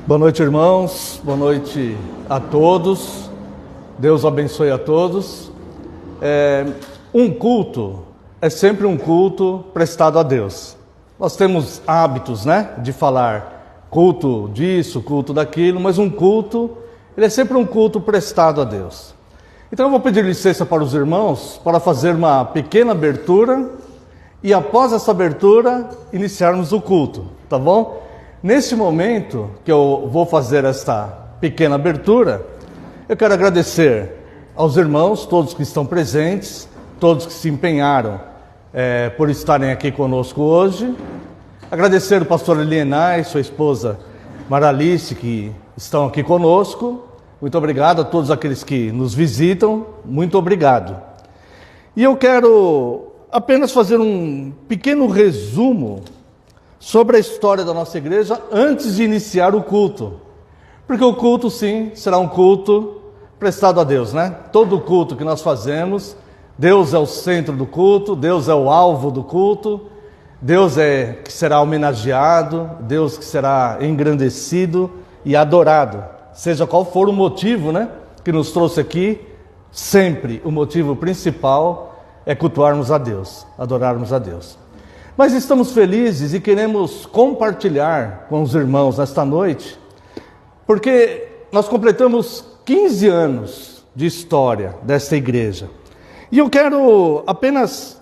Boa noite, irmãos. Boa noite a todos. Deus abençoe a todos. Um culto é sempre um culto prestado a Deus. Nós temos hábitos, de falar culto disso, culto daquilo, mas um culto, ele é sempre um culto prestado a Deus. Então eu vou pedir licença para os irmãos para fazer uma pequena abertura e após essa abertura iniciarmos o culto, tá bom? Neste momento que eu vou fazer esta pequena abertura, eu quero agradecer aos irmãos, todos que estão presentes, todos que se empenharam por estarem aqui conosco hoje. Agradecer o pastor Elienay e sua esposa Maralice, que estão aqui conosco. Muito obrigado a todos aqueles que nos visitam, muito obrigado. E eu quero apenas fazer um pequeno resumo sobre a história da nossa igreja antes de iniciar o culto. Porque o culto, sim, será um culto prestado a Deus, Todo culto que nós fazemos, Deus é o centro do culto, Deus é o alvo do culto, Deus é que será homenageado, Deus que será engrandecido e adorado. Seja qual for o motivo, que nos trouxe aqui, sempre o motivo principal é cultuarmos a Deus, adorarmos a Deus. Mas estamos felizes e queremos compartilhar com os irmãos nesta noite, porque nós completamos 15 anos de história desta igreja. E eu quero apenas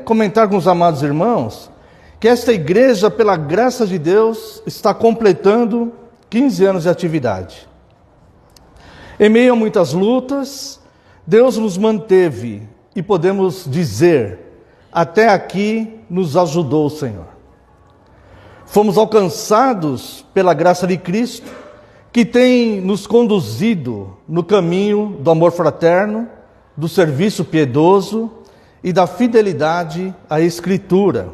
comentar com os amados irmãos que esta igreja, pela graça de Deus, está completando 15 anos de atividade. Em meio a muitas lutas, Deus nos manteve e podemos dizer, até aqui nos ajudou o Senhor. Fomos alcançados pela graça de Cristo, que tem nos conduzido no caminho do amor fraterno, do serviço piedoso e da fidelidade à Escritura,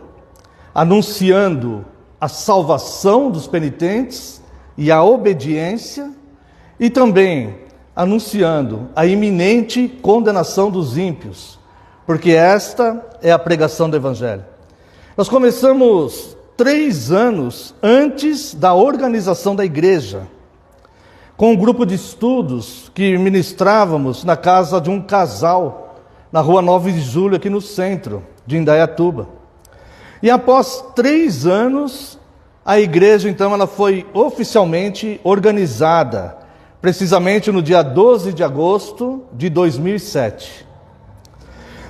anunciando a salvação dos penitentes e a obediência, e também anunciando a iminente condenação dos ímpios, porque esta é a pregação do Evangelho. Nós começamos 3 anos antes da organização da igreja, com um grupo de estudos que ministrávamos na casa de um casal, na rua 9 de Julho, aqui no centro de Indaiatuba. E após 3 anos, a igreja, então, ela foi oficialmente organizada, precisamente no dia 12 de agosto de 2007.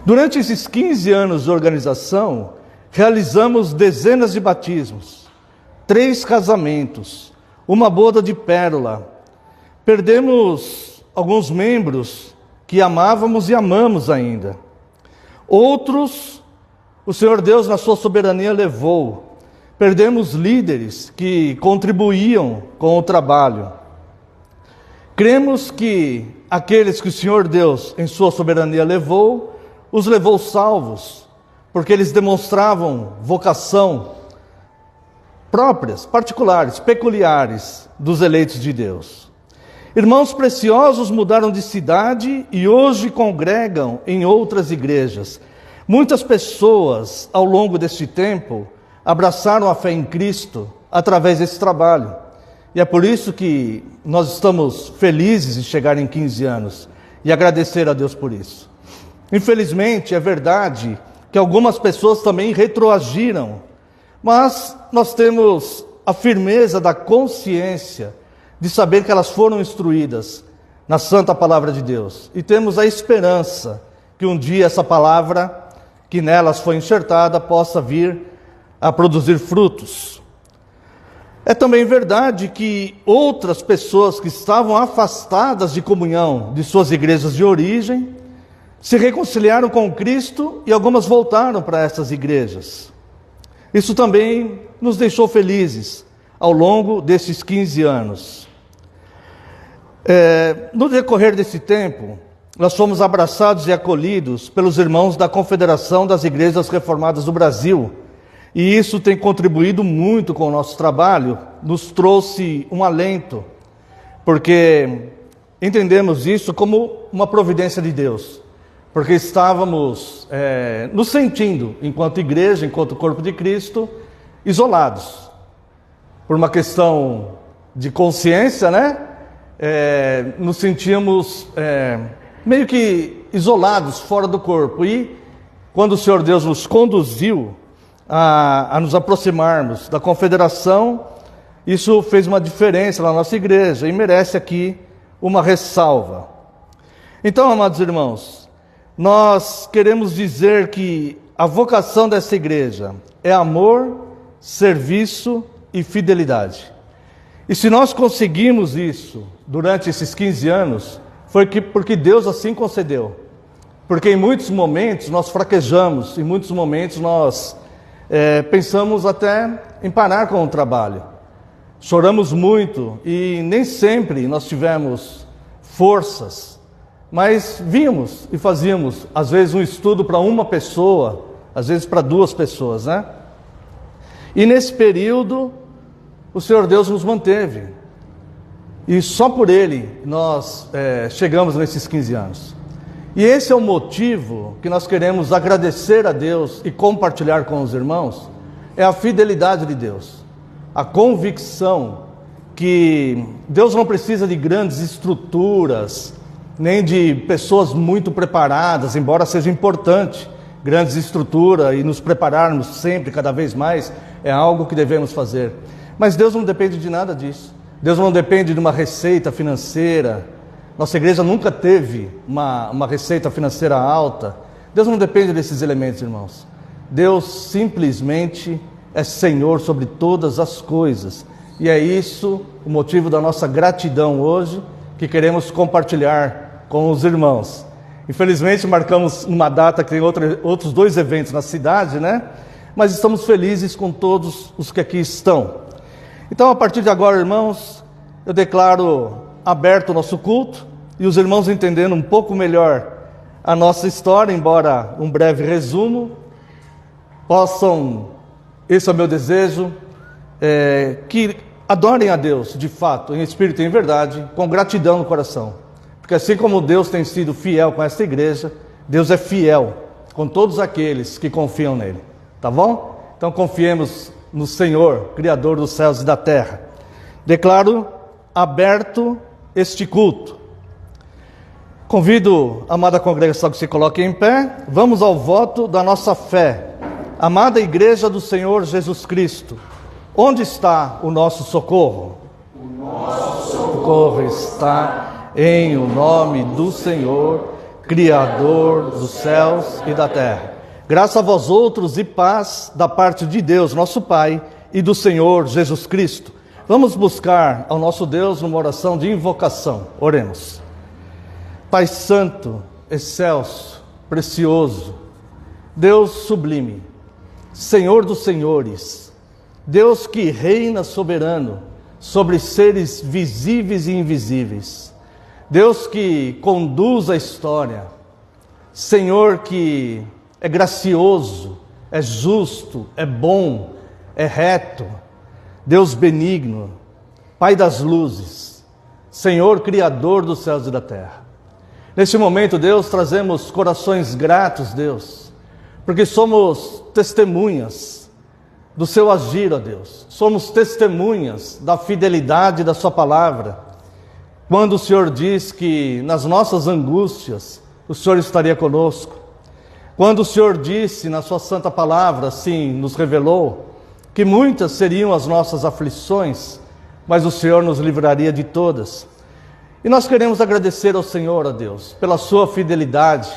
Durante esses 15 anos de organização, realizamos dezenas de batismos, 3 casamentos, uma boda de pérola. Perdemos alguns membros que amávamos e amamos ainda. Outros, o Senhor Deus, na sua soberania, levou. Perdemos líderes que contribuíam com o trabalho. Cremos que aqueles que o Senhor Deus, em sua soberania, levou, os levou salvos, porque eles demonstravam vocação próprias, particulares, peculiares dos eleitos de Deus. Irmãos preciosos mudaram de cidade e hoje congregam em outras igrejas. Muitas pessoas, ao longo deste tempo, abraçaram a fé em Cristo através desse trabalho. E é por isso que nós estamos felizes de chegar em 15 anos e agradecer a Deus por isso. Infelizmente, é verdade que algumas pessoas também retroagiram, mas nós temos a firmeza da consciência de saber que elas foram instruídas na santa palavra de Deus. E temos a esperança que um dia essa palavra que nelas foi enxertada possa vir a produzir frutos. É também verdade que outras pessoas que estavam afastadas de comunhão de suas igrejas de origem se reconciliaram com Cristo e algumas voltaram para essas igrejas. Isso também nos deixou felizes ao longo desses 15 anos. No decorrer desse tempo, nós fomos abraçados e acolhidos pelos irmãos da Confederação das Igrejas Reformadas do Brasil, e isso tem contribuído muito com o nosso trabalho, nos trouxe um alento, porque entendemos isso como uma providência de Deus, porque estávamos nos sentindo, enquanto igreja, enquanto corpo de Cristo, isolados, por uma questão de consciência, né? Nos sentíamos meio que isolados, fora do corpo. E quando o Senhor Deus nos conduziu a nos aproximarmos da confederação, isso fez uma diferença na nossa igreja e merece aqui uma ressalva. Então, amados irmãos, nós queremos dizer que a vocação dessa igreja é amor, serviço e fidelidade. E se nós conseguimos isso durante esses 15 anos, foi porque Deus assim concedeu. Porque em muitos momentos nós fraquejamos, em muitos momentos nós pensamos até em parar com o trabalho. Choramos muito e nem sempre nós tivemos forças, mas vínhamos e fazíamos, às vezes um estudo para uma pessoa, às vezes para 2 pessoas, né? E nesse período, o Senhor Deus nos manteve. E só por Ele nós chegamos nesses 15 anos. E esse é o motivo que nós queremos agradecer a Deus e compartilhar com os irmãos, é a fidelidade de Deus. A convicção que Deus não precisa de grandes estruturas, nem de pessoas muito preparadas, embora seja importante grandes estruturas e nos prepararmos sempre, cada vez mais, é algo que devemos fazer. Mas Deus não depende de nada disso. Deus não depende de uma receita financeira. Nossa igreja nunca teve uma receita financeira alta. Deus não depende desses elementos, irmãos. Deus simplesmente é Senhor sobre todas as coisas. E é isso o motivo da nossa gratidão hoje, que queremos compartilhar com os irmãos. Infelizmente marcamos uma data que tem outros 2 eventos na cidade, né? Mas estamos felizes com todos os que aqui estão. Então, a partir de agora, irmãos, eu declaro aberto o nosso culto, e os irmãos entendendo um pouco melhor a nossa história, embora um breve resumo, possam, esse é o meu desejo, que adorem a Deus, de fato, em espírito e em verdade, com gratidão no coração. Porque assim como Deus tem sido fiel com esta igreja, Deus é fiel com todos aqueles que confiam nele. Tá bom? Então confiemos no Senhor, Criador dos céus e da terra. Declaro aberto este culto. Convido a amada congregação que se coloque em pé. Vamos ao voto da nossa fé. Amada igreja do Senhor Jesus Cristo, onde está o nosso socorro? O nosso socorro está em o nome do Senhor, Criador dos céus e da terra. Graças a vós outros e paz da parte de Deus, nosso Pai, e do Senhor Jesus Cristo. Vamos buscar ao nosso Deus numa oração de invocação. Oremos. Pai Santo, excelso, precioso, Deus sublime, Senhor dos senhores, Deus que reina soberano sobre seres visíveis e invisíveis, Deus que conduz a história, Senhor que é gracioso, é justo, é bom, é reto, Deus benigno, Pai das luzes, Senhor Criador dos céus e da terra. Neste momento, Deus, trazemos corações gratos, Deus, porque somos testemunhas do seu agir, ó Deus. Somos testemunhas da fidelidade da sua palavra. Quando o Senhor diz que nas nossas angústias o Senhor estaria conosco. Quando o Senhor disse na sua santa palavra, assim nos revelou, que muitas seriam as nossas aflições, mas o Senhor nos livraria de todas. E nós queremos agradecer ao Senhor, ó Deus, pela sua fidelidade,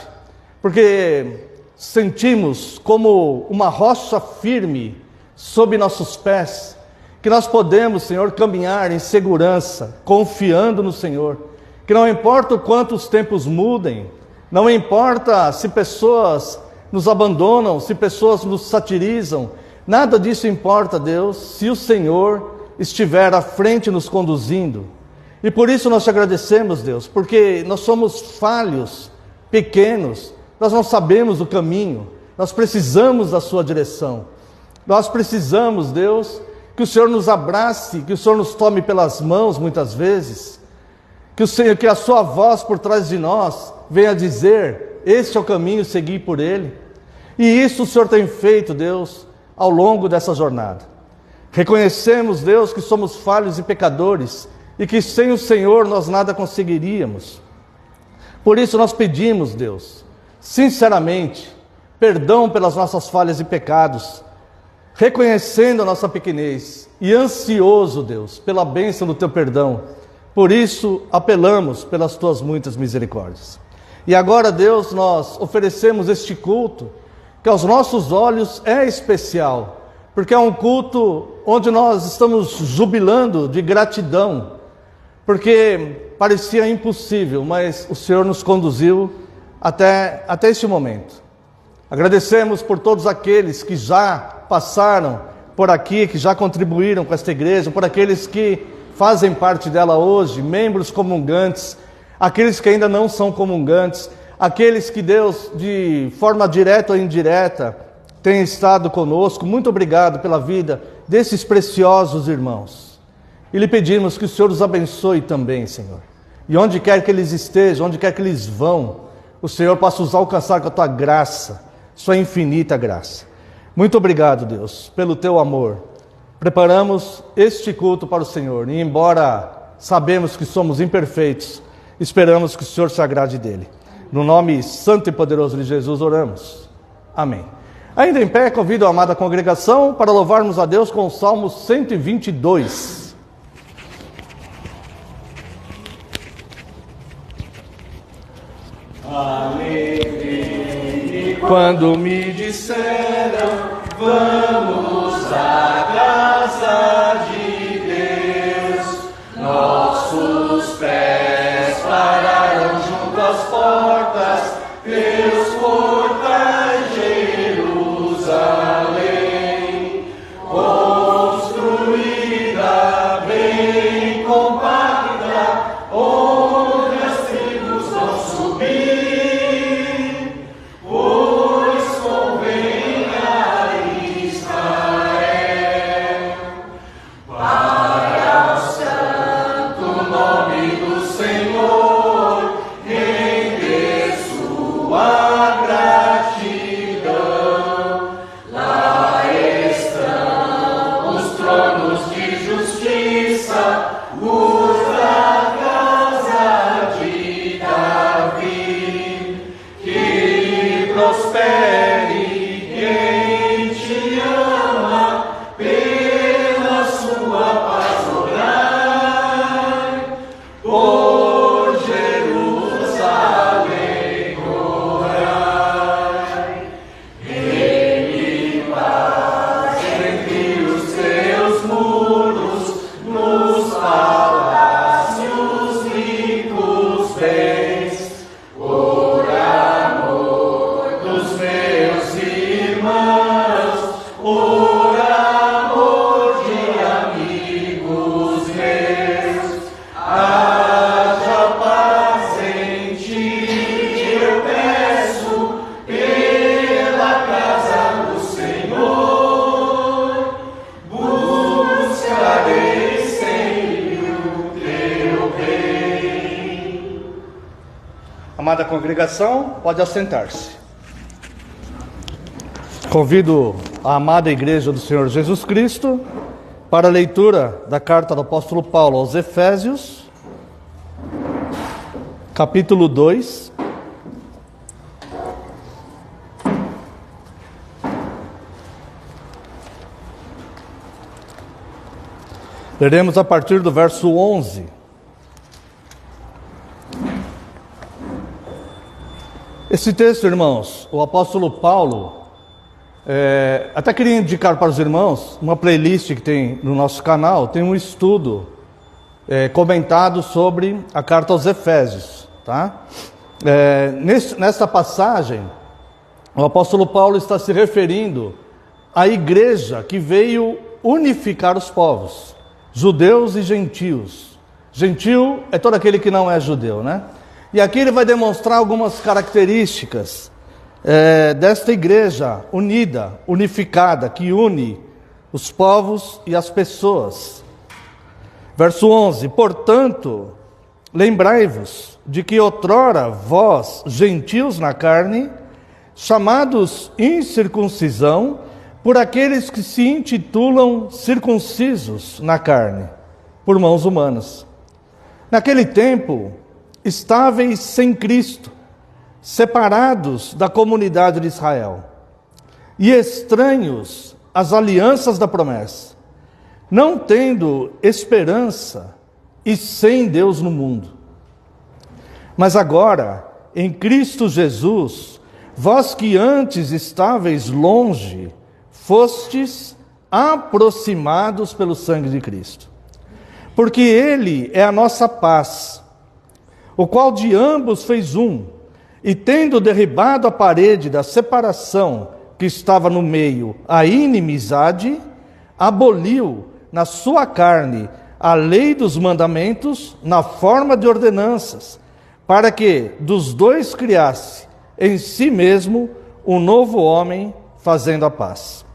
porque sentimos como uma rocha firme sob nossos pés, que nós podemos, Senhor, caminhar em segurança, confiando no Senhor, que não importa o quanto os tempos mudem, não importa se pessoas nos abandonam, se pessoas nos satirizam, nada disso importa, Deus, se o Senhor estiver à frente nos conduzindo. E por isso nós te agradecemos, Deus, porque nós somos falhos, pequenos, nós não sabemos o caminho, nós precisamos da sua direção. Nós precisamos, Deus, que o Senhor nos abrace, que o Senhor nos tome pelas mãos muitas vezes, que a sua voz por trás de nós venha dizer, este é o caminho, seguir por ele. E isso o Senhor tem feito, Deus, ao longo dessa jornada. Reconhecemos, Deus, que somos falhos e pecadores e que sem o Senhor nós nada conseguiríamos. Por isso nós pedimos, Deus, sinceramente, perdão pelas nossas falhas e pecados, reconhecendo a nossa pequenez e ansioso, Deus, pela bênção do Teu perdão. Por isso apelamos pelas Tuas muitas misericórdias. E agora, Deus, nós oferecemos este culto, que aos nossos olhos é especial, porque é um culto onde nós estamos jubilando de gratidão, porque parecia impossível, mas o Senhor nos conduziu até este momento. Agradecemos por todos aqueles que já passaram por aqui, que já contribuíram com esta igreja, por aqueles que fazem parte dela hoje, membros comungantes, aqueles que ainda não são comungantes, aqueles que Deus, de forma direta ou indireta, tem estado conosco. Muito obrigado pela vida desses preciosos irmãos. E lhe pedimos que o Senhor os abençoe também, Senhor. E onde quer que eles estejam, onde quer que eles vão, o Senhor possa os alcançar com a Tua graça, Sua infinita graça. Muito obrigado, Deus, pelo Teu amor. Preparamos este culto para o Senhor. E embora sabemos que somos imperfeitos, esperamos que o Senhor se agrade dele. No nome santo e poderoso de Jesus oramos. Amém. Ainda em pé, convido a amada congregação para louvarmos a Deus com o Salmo 122. Alegrei-me quando me disseram, vamos à casa de Deus. Nossos pés pararam junto às portas, Deus portais Jerusalém, construída bem compacta, onde as tribos vão subir, pois convém a Israel. Para o santo nome do Senhor, render sua gratidão. Lá estão os tronos de justiça, os da casa de Davi. Que prospere quem te ama, pela sua paz orai, por Jerusalém orai. Ele paz entre os seus muros, nos palácios ricos bens, por amor dos meus irmãos, por amor de amigos meus. Haja paz em ti, eu peço, pela casa do Senhor. Buscarei sempre o teu bem. Amada congregação, pode assentar-se. Convido a amada igreja do Senhor Jesus Cristo para a leitura da carta do apóstolo Paulo aos Efésios, capítulo 2. Leremos a partir do verso 11. Esse texto, irmãos, o apóstolo Paulo, até queria indicar para os irmãos uma playlist que tem no nosso canal, tem um estudo comentado sobre a carta aos Efésios, tá? Nesta passagem, o apóstolo Paulo está se referindo à igreja que veio unificar os povos, judeus e gentios. Gentil é todo aquele que não é judeu, né? E aqui ele vai demonstrar algumas características desta igreja unida, unificada, que une os povos e as pessoas. Verso 11: portanto, lembrai-vos de que outrora vós, gentios na carne, chamados incircuncisão, por aqueles que se intitulam circuncisos na carne, por mãos humanas. Naquele tempo, estáveis sem Cristo, separados da comunidade de Israel, e estranhos às alianças da promessa, não tendo esperança e sem Deus no mundo. Mas agora, em Cristo Jesus, vós que antes estáveis longe, fostes aproximados pelo sangue de Cristo. Porque Ele é a nossa paz, o qual de ambos fez um, e tendo derribado a parede da separação que estava no meio, a inimizade, aboliu na sua carne a lei dos mandamentos na forma de ordenanças, para que dos dois criasse em si mesmo um novo homem, fazendo a paz.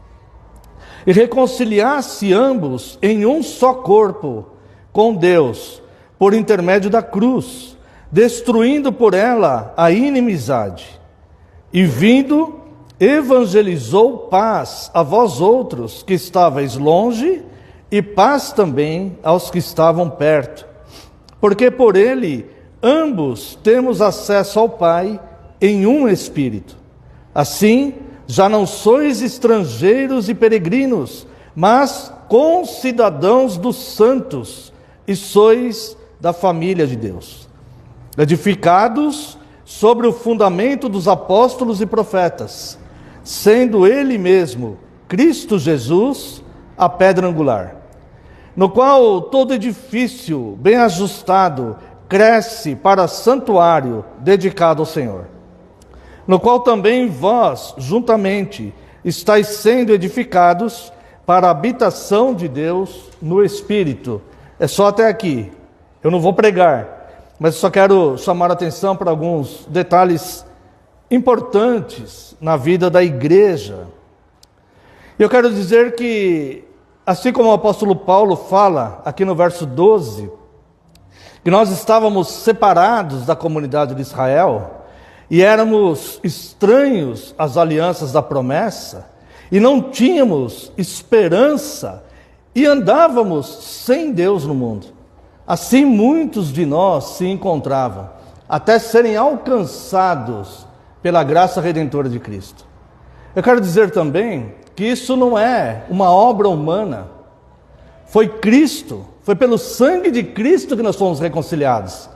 E reconciliasse ambos em um só corpo com Deus, por intermédio da cruz, destruindo por ela a inimizade. E vindo, evangelizou paz a vós outros que estáveis longe, e paz também aos que estavam perto. Porque por ele ambos temos acesso ao Pai em um Espírito. Assim, já não sois estrangeiros e peregrinos, mas concidadãos dos santos, e sois da família de Deus, edificados sobre o fundamento dos apóstolos e profetas, sendo Ele mesmo, Cristo Jesus, a pedra angular, no qual todo edifício bem ajustado cresce para santuário dedicado ao Senhor, no qual também vós, juntamente, estáis sendo edificados para a habitação de Deus no Espírito. É só até aqui. Eu não vou pregar, mas só quero chamar a atenção para alguns detalhes importantes na vida da igreja. Eu quero dizer que, assim como o apóstolo Paulo fala aqui no verso 12, que nós estávamos separados da comunidade de Israel e éramos estranhos às alianças da promessa e não tínhamos esperança e andávamos sem Deus no mundo. Assim muitos de nós se encontravam, até serem alcançados pela graça redentora de Cristo. Eu quero dizer também que isso não é uma obra humana. Foi Cristo, foi pelo sangue de Cristo que nós fomos reconciliados.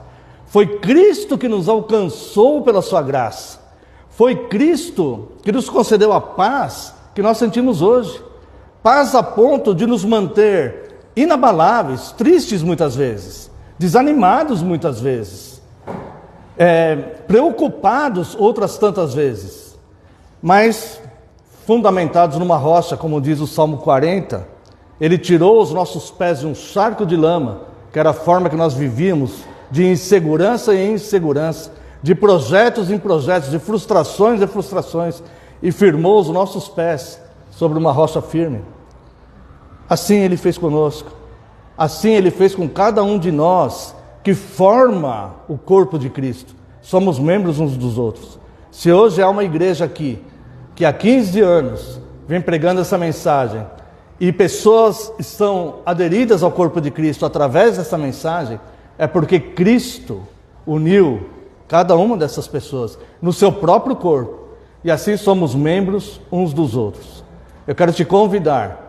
Foi Cristo que nos alcançou pela sua graça. Foi Cristo que nos concedeu a paz que nós sentimos hoje. Paz a ponto de nos manter inabaláveis, tristes muitas vezes, desanimados muitas vezes, preocupados outras tantas vezes, mas fundamentados numa rocha, como diz o Salmo 40, Ele tirou os nossos pés de um charco de lama, que era a forma que nós vivíamos, de insegurança em insegurança, de projetos em projetos, de frustrações em frustrações, e firmou os nossos pés sobre uma rocha firme. Assim Ele fez conosco, assim Ele fez com cada um de nós, que forma o corpo de Cristo. Somos membros uns dos outros. Se hoje há uma igreja aqui, que há 15 anos vem pregando essa mensagem, e pessoas estão aderidas ao corpo de Cristo através dessa mensagem, é porque Cristo uniu cada uma dessas pessoas no seu próprio corpo, e assim somos membros uns dos outros. Eu quero te convidar,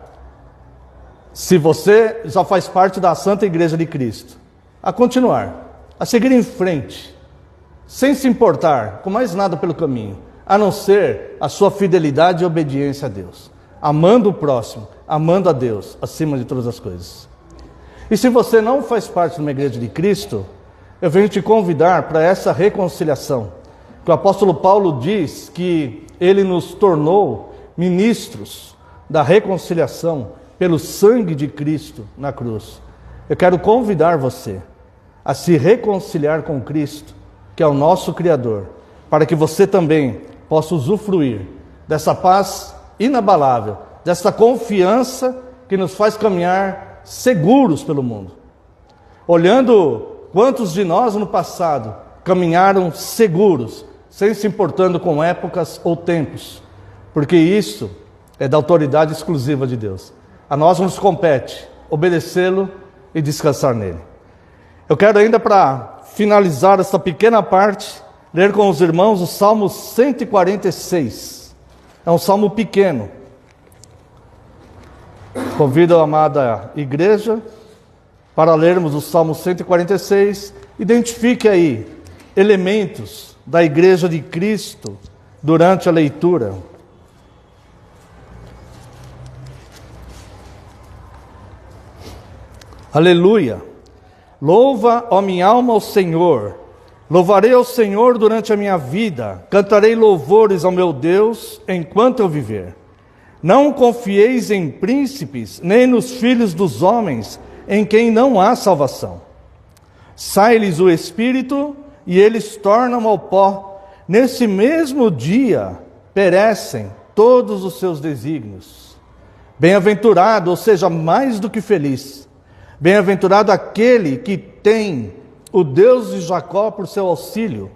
se você já faz parte da Santa Igreja de Cristo, a continuar, a seguir em frente, sem se importar com mais nada pelo caminho, a não ser a sua fidelidade e obediência a Deus, amando o próximo, amando a Deus acima de todas as coisas. E se você não faz parte de uma igreja de Cristo, eu venho te convidar para essa reconciliação, que o apóstolo Paulo diz que ele nos tornou ministros da reconciliação pelo sangue de Cristo na cruz. Eu quero convidar você a se reconciliar com Cristo, que é o nosso Criador, para que você também possa usufruir dessa paz inabalável, dessa confiança que nos faz caminhar seguros pelo mundo. Olhando quantos de nós no passado caminharam seguros, sem se importando com épocas ou tempos, porque isso é da autoridade exclusiva de Deus. A nós nos compete obedecê-lo e descansar nele. Eu quero ainda, para finalizar essa pequena parte, ler com os irmãos o Salmo 146. É um salmo pequeno. Convido a amada igreja para lermos o Salmo 146. Identifique aí elementos da igreja de Cristo durante a leitura. Aleluia! Louva, ó minha alma, ao Senhor. Louvarei ao Senhor durante a minha vida. Cantarei louvores ao meu Deus enquanto eu viver. Não confieis em príncipes, nem nos filhos dos homens, em quem não há salvação. Sai-lhes o espírito, e eles tornam ao pó. Nesse mesmo dia perecem todos os seus desígnios. Bem-aventurado, ou seja, mais do que feliz. Bem-aventurado aquele que tem o Deus de Jacó por seu auxílio,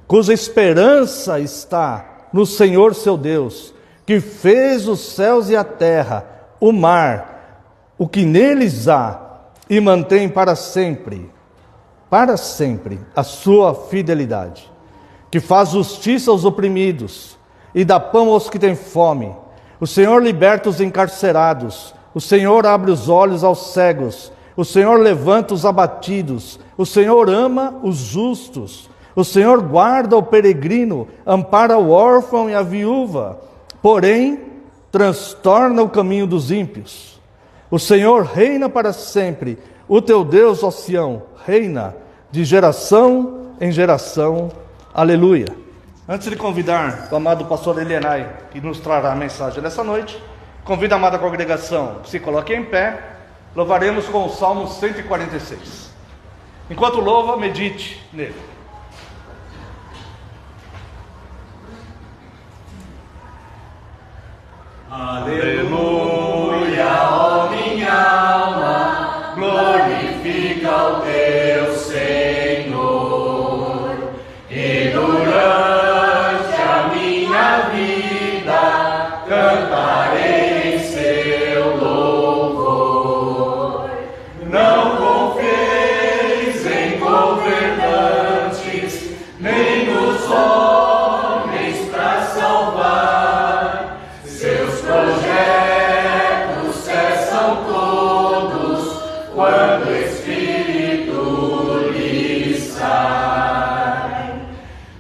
cuja esperança está no Senhor seu Deus, que fez os céus e a terra, o mar, o que neles há, e mantém para sempre a sua fidelidade, que faz justiça aos oprimidos e dá pão aos que têm fome. O Senhor liberta os encarcerados, o Senhor abre os olhos aos cegos, o Senhor levanta os abatidos, o Senhor ama os justos, o Senhor guarda o peregrino, ampara o órfão e a viúva, porém transtorna o caminho dos ímpios. O Senhor reina para sempre, o teu Deus, ó Sião, reina de geração em geração. Aleluia. Antes de convidar o amado pastor Elienay, que nos trará a mensagem dessa noite, convido a amada congregação que se coloque em pé. Louvaremos com o Salmo 146. Enquanto louva, medite nele. Aleluia, ó minha alma, glorifica o teu Senhor. E durante a minha vida cantarei em seu louvor. Não confieis em governantes, nem nos homens para salvar. Seus projetos cessam todos quando o Espírito lhes sai.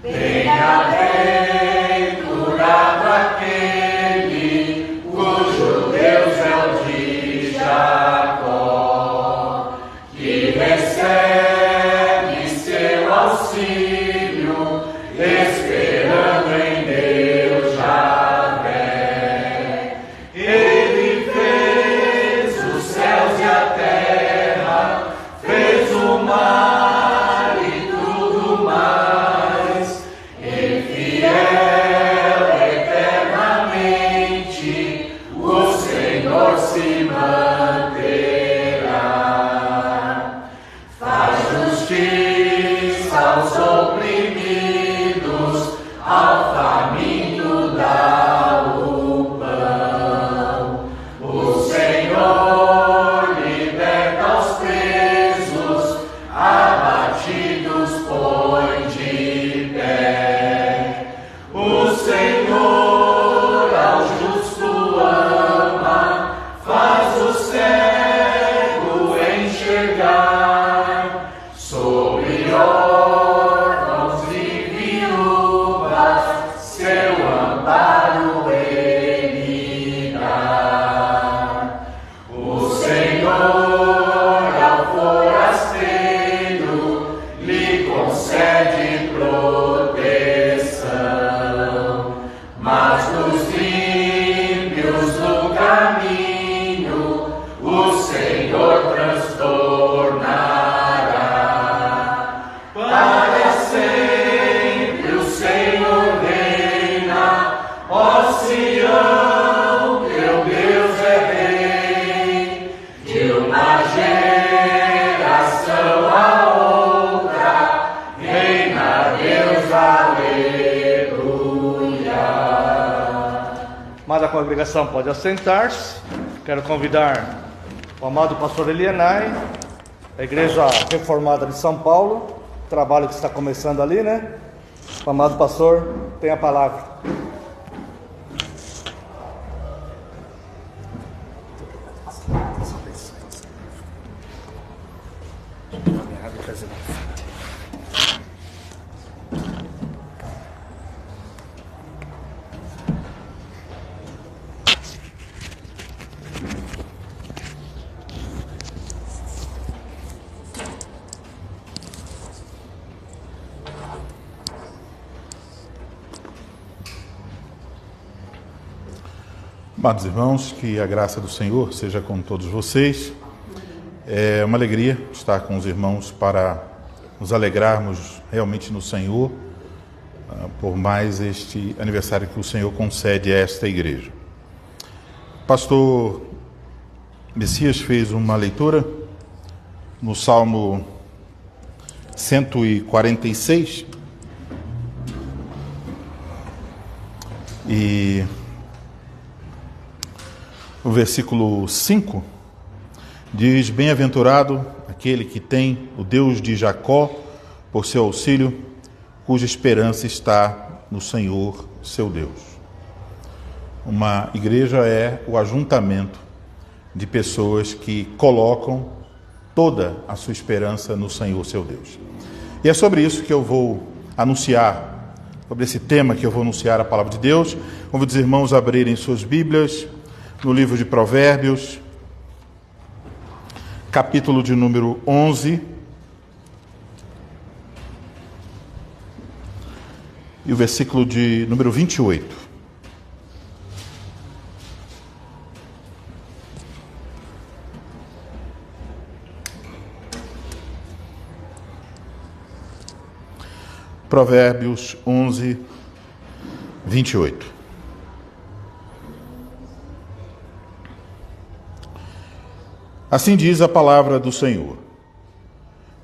Bem-aventurado aquele cujo Deus é o de Jacó, que recebe seu auxílio, esperando em Deus Javé. Ele fez os céus e a terra, fez o mar e tudo mais. E fiel eternamente, o Senhor se manterá. Faz justiça aos oprimidos, ao faminto dá o pão. O Senhor liberta os presos, abatidos põe de pé. O Senhor ao justo ama, faz o cego enxergar. Sobre órfãos e viúvas, seu amparo ele dá. O Senhor ao forasteiro lhe concede proteção, mas dos ímpios no caminho o Senhor transtornará. Para sempre o Senhor reina, ó Sião, teu Deus é rei. De uma geração a outra, reina Deus, aleluia. Amada congregação pode assentar-se. Quero convidar o amado pastor Elienay, da Igreja Reformada de São Paulo, trabalho que está começando ali, né? O amado pastor tem a palavra. Amados irmãos, que a graça do Senhor seja com todos vocês. É uma alegria estar com os irmãos para nos alegrarmos realmente no Senhor, por mais este aniversário que o Senhor concede a esta igreja. O pastor Messias fez uma leitura no Salmo 146 e o versículo 5 diz: bem-aventurado aquele que tem o Deus de Jacó por seu auxílio, cuja esperança está no Senhor, seu Deus. Uma igreja é o ajuntamento de pessoas que colocam toda a sua esperança no Senhor, seu Deus. E é sobre isso que eu vou anunciar, sobre esse tema que eu vou anunciar a palavra de Deus. Convido os irmãos a abrirem suas Bíblias no livro de Provérbios, capítulo de número 11, e o versículo de número 28. Provérbios 11, 28. Assim diz a palavra do Senhor: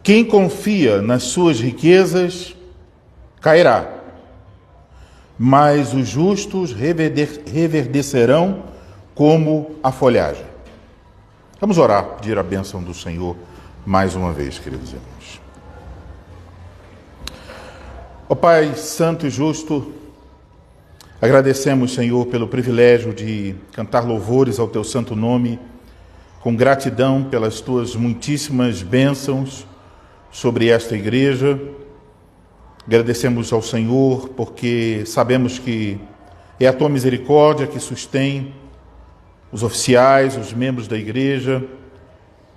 quem confia nas suas riquezas cairá, mas os justos reverdecerão como a folhagem. Vamos orar, pedir a bênção do Senhor mais uma vez, queridos irmãos. Ó Pai santo e justo, agradecemos, Senhor, pelo privilégio de cantar louvores ao teu santo nome, com gratidão pelas tuas muitíssimas bênçãos sobre esta igreja. Agradecemos ao Senhor porque sabemos que é a tua misericórdia que sustém os oficiais, os membros da igreja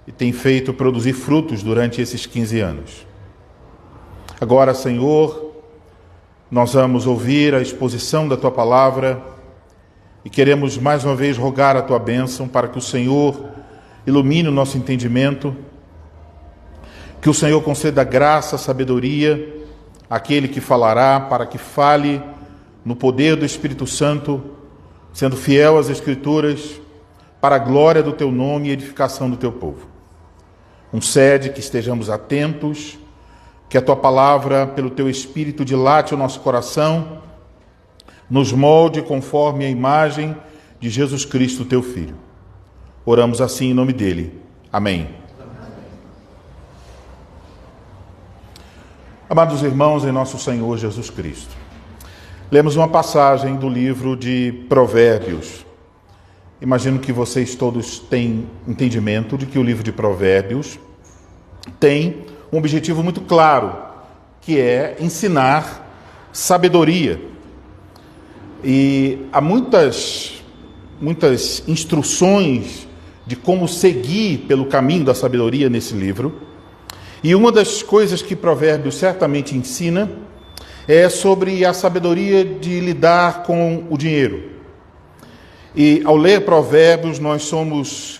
e tem feito produzir frutos durante esses 15 anos. Agora, Senhor, nós vamos ouvir a exposição da tua palavra e queremos mais uma vez rogar a tua bênção para que o Senhor ilumine o nosso entendimento, que o Senhor conceda graça, sabedoria àquele que falará, para que fale no poder do Espírito Santo, sendo fiel às Escrituras, para a glória do teu nome e edificação do teu povo. Concede que estejamos atentos, que a tua palavra, pelo teu Espírito, dilate o nosso coração, nos molde conforme a imagem de Jesus Cristo, teu Filho. Oramos assim em nome dele. Amém. Amados irmãos em nosso Senhor Jesus Cristo, lemos uma passagem do livro de Provérbios. Imagino que vocês todos têm entendimento de que o livro de Provérbios tem um objetivo muito claro, que é ensinar sabedoria. E há muitas instruções de como seguir pelo caminho da sabedoria nesse livro. E uma das coisas que Provérbios certamente ensina é sobre a sabedoria de lidar com o dinheiro. E ao ler Provérbios, nós somos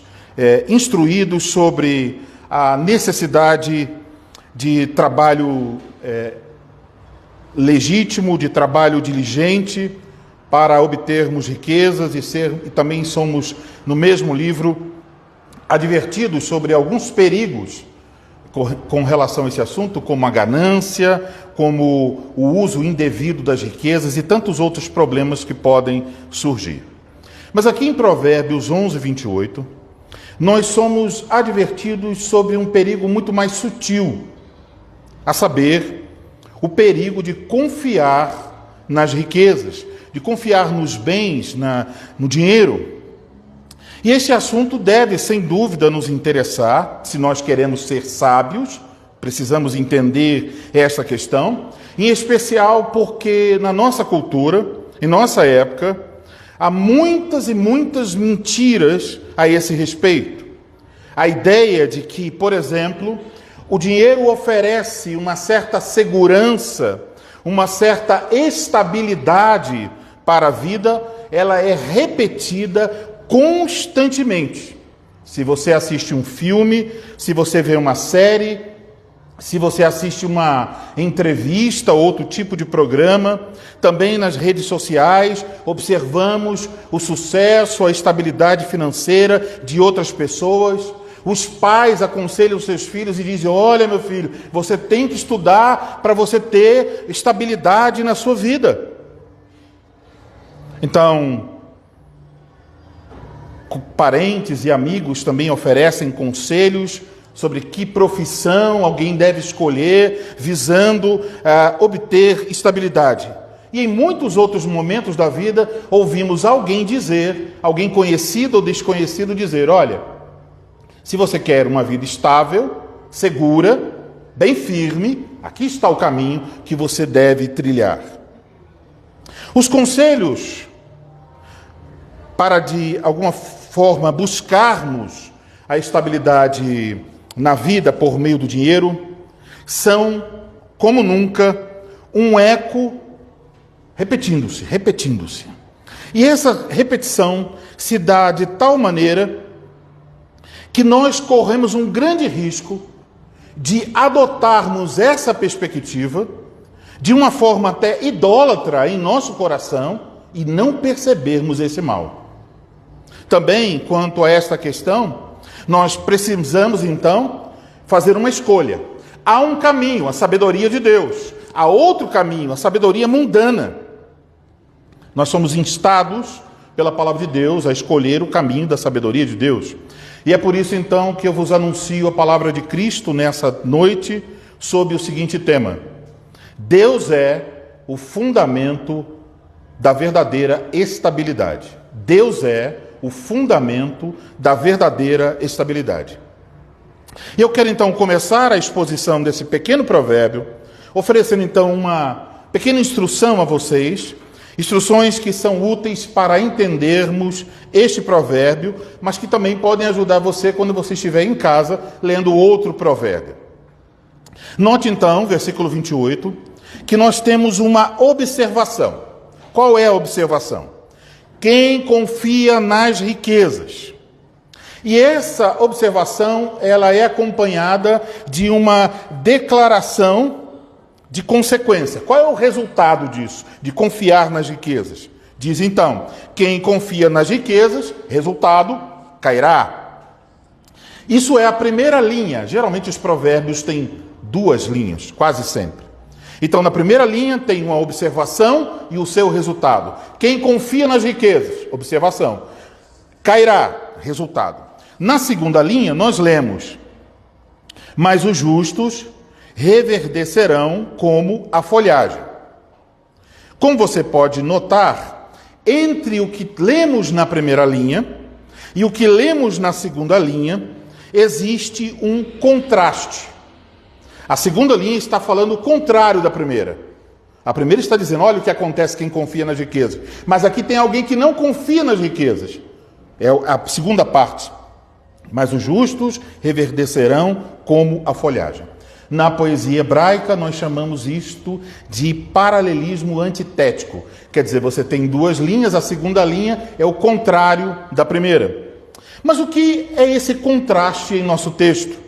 instruídos sobre a necessidade de trabalho legítimo, de trabalho diligente, para obtermos riquezas e também somos, no mesmo livro, advertidos sobre alguns perigos com relação a esse assunto, como a ganância, como o uso indevido das riquezas e tantos outros problemas que podem surgir. Mas aqui em Provérbios 11, 28, nós somos advertidos sobre um perigo muito mais sutil, a saber, o perigo de confiar nas riquezas, de confiar nos bens, no dinheiro. E esse assunto deve, sem dúvida, nos interessar, se nós queremos ser sábios, precisamos entender essa questão, em especial porque na nossa cultura, em nossa época, há muitas e muitas mentiras a esse respeito. A ideia de que, por exemplo, o dinheiro oferece uma certa segurança, uma certa estabilidade para a vida, ela é repetida constantemente. Se você assiste um filme, se você vê uma série, se você assiste uma entrevista ou outro tipo de programa, também nas redes sociais, observamos o sucesso, a estabilidade financeira de outras pessoas. Os pais aconselham os seus filhos e dizem: olha, meu filho, você tem que estudar para você ter estabilidade na sua vida. Então, parentes e amigos também oferecem conselhos sobre que profissão alguém deve escolher, visando obter estabilidade. E em muitos outros momentos da vida, ouvimos alguém dizer, alguém conhecido ou desconhecido dizer: olha, se você quer uma vida estável, segura, bem firme, aqui está o caminho que você deve trilhar. Os conselhos para, de alguma forma, buscarmos a estabilidade na vida por meio do dinheiro são, como nunca, um eco repetindo-se. E essa repetição se dá de tal maneira que nós corremos um grande risco de adotarmos essa perspectiva de uma forma até idólatra em nosso coração e não percebermos esse mal. Também, quanto a esta questão, nós precisamos, então, fazer uma escolha. Há um caminho, a sabedoria de Deus. Há outro caminho, a sabedoria mundana. Nós somos instados pela palavra de Deus a escolher o caminho da sabedoria de Deus. E é por isso, então, que eu vos anuncio a palavra de Cristo nessa noite sob o seguinte tema: Deus é o fundamento da verdadeira estabilidade. Deus é o fundamento da verdadeira estabilidade. E eu quero então começar a exposição desse pequeno provérbio, oferecendo então uma pequena instrução a vocês, instruções que são úteis para entendermos este provérbio, mas que também podem ajudar você quando você estiver em casa lendo outro provérbio. Note então, versículo 28, que nós temos uma observação. Qual é a observação? Quem confia nas riquezas. E essa observação, ela é acompanhada de uma declaração de consequência. Qual é o resultado disso, de confiar nas riquezas? Diz então: quem confia nas riquezas, resultado, cairá. Isso é a primeira linha. Geralmente os provérbios têm duas linhas, quase sempre. Então, na primeira linha tem uma observação e o seu resultado. Quem confia nas riquezas, observação, cairá, resultado. Na segunda linha, nós lemos: mas os justos reverdecerão como a folhagem. Como você pode notar, entre o que lemos na primeira linha e o que lemos na segunda linha, existe um contraste. A segunda linha está falando o contrário da primeira. A primeira está dizendo: olha o que acontece quem confia nas riquezas. Mas aqui tem alguém que não confia nas riquezas. É a segunda parte. Mas os justos reverdecerão como a folhagem. Na poesia hebraica, nós chamamos isto de paralelismo antitético. Quer dizer, você tem duas linhas, a segunda linha é o contrário da primeira. Mas o que é esse contraste em nosso texto?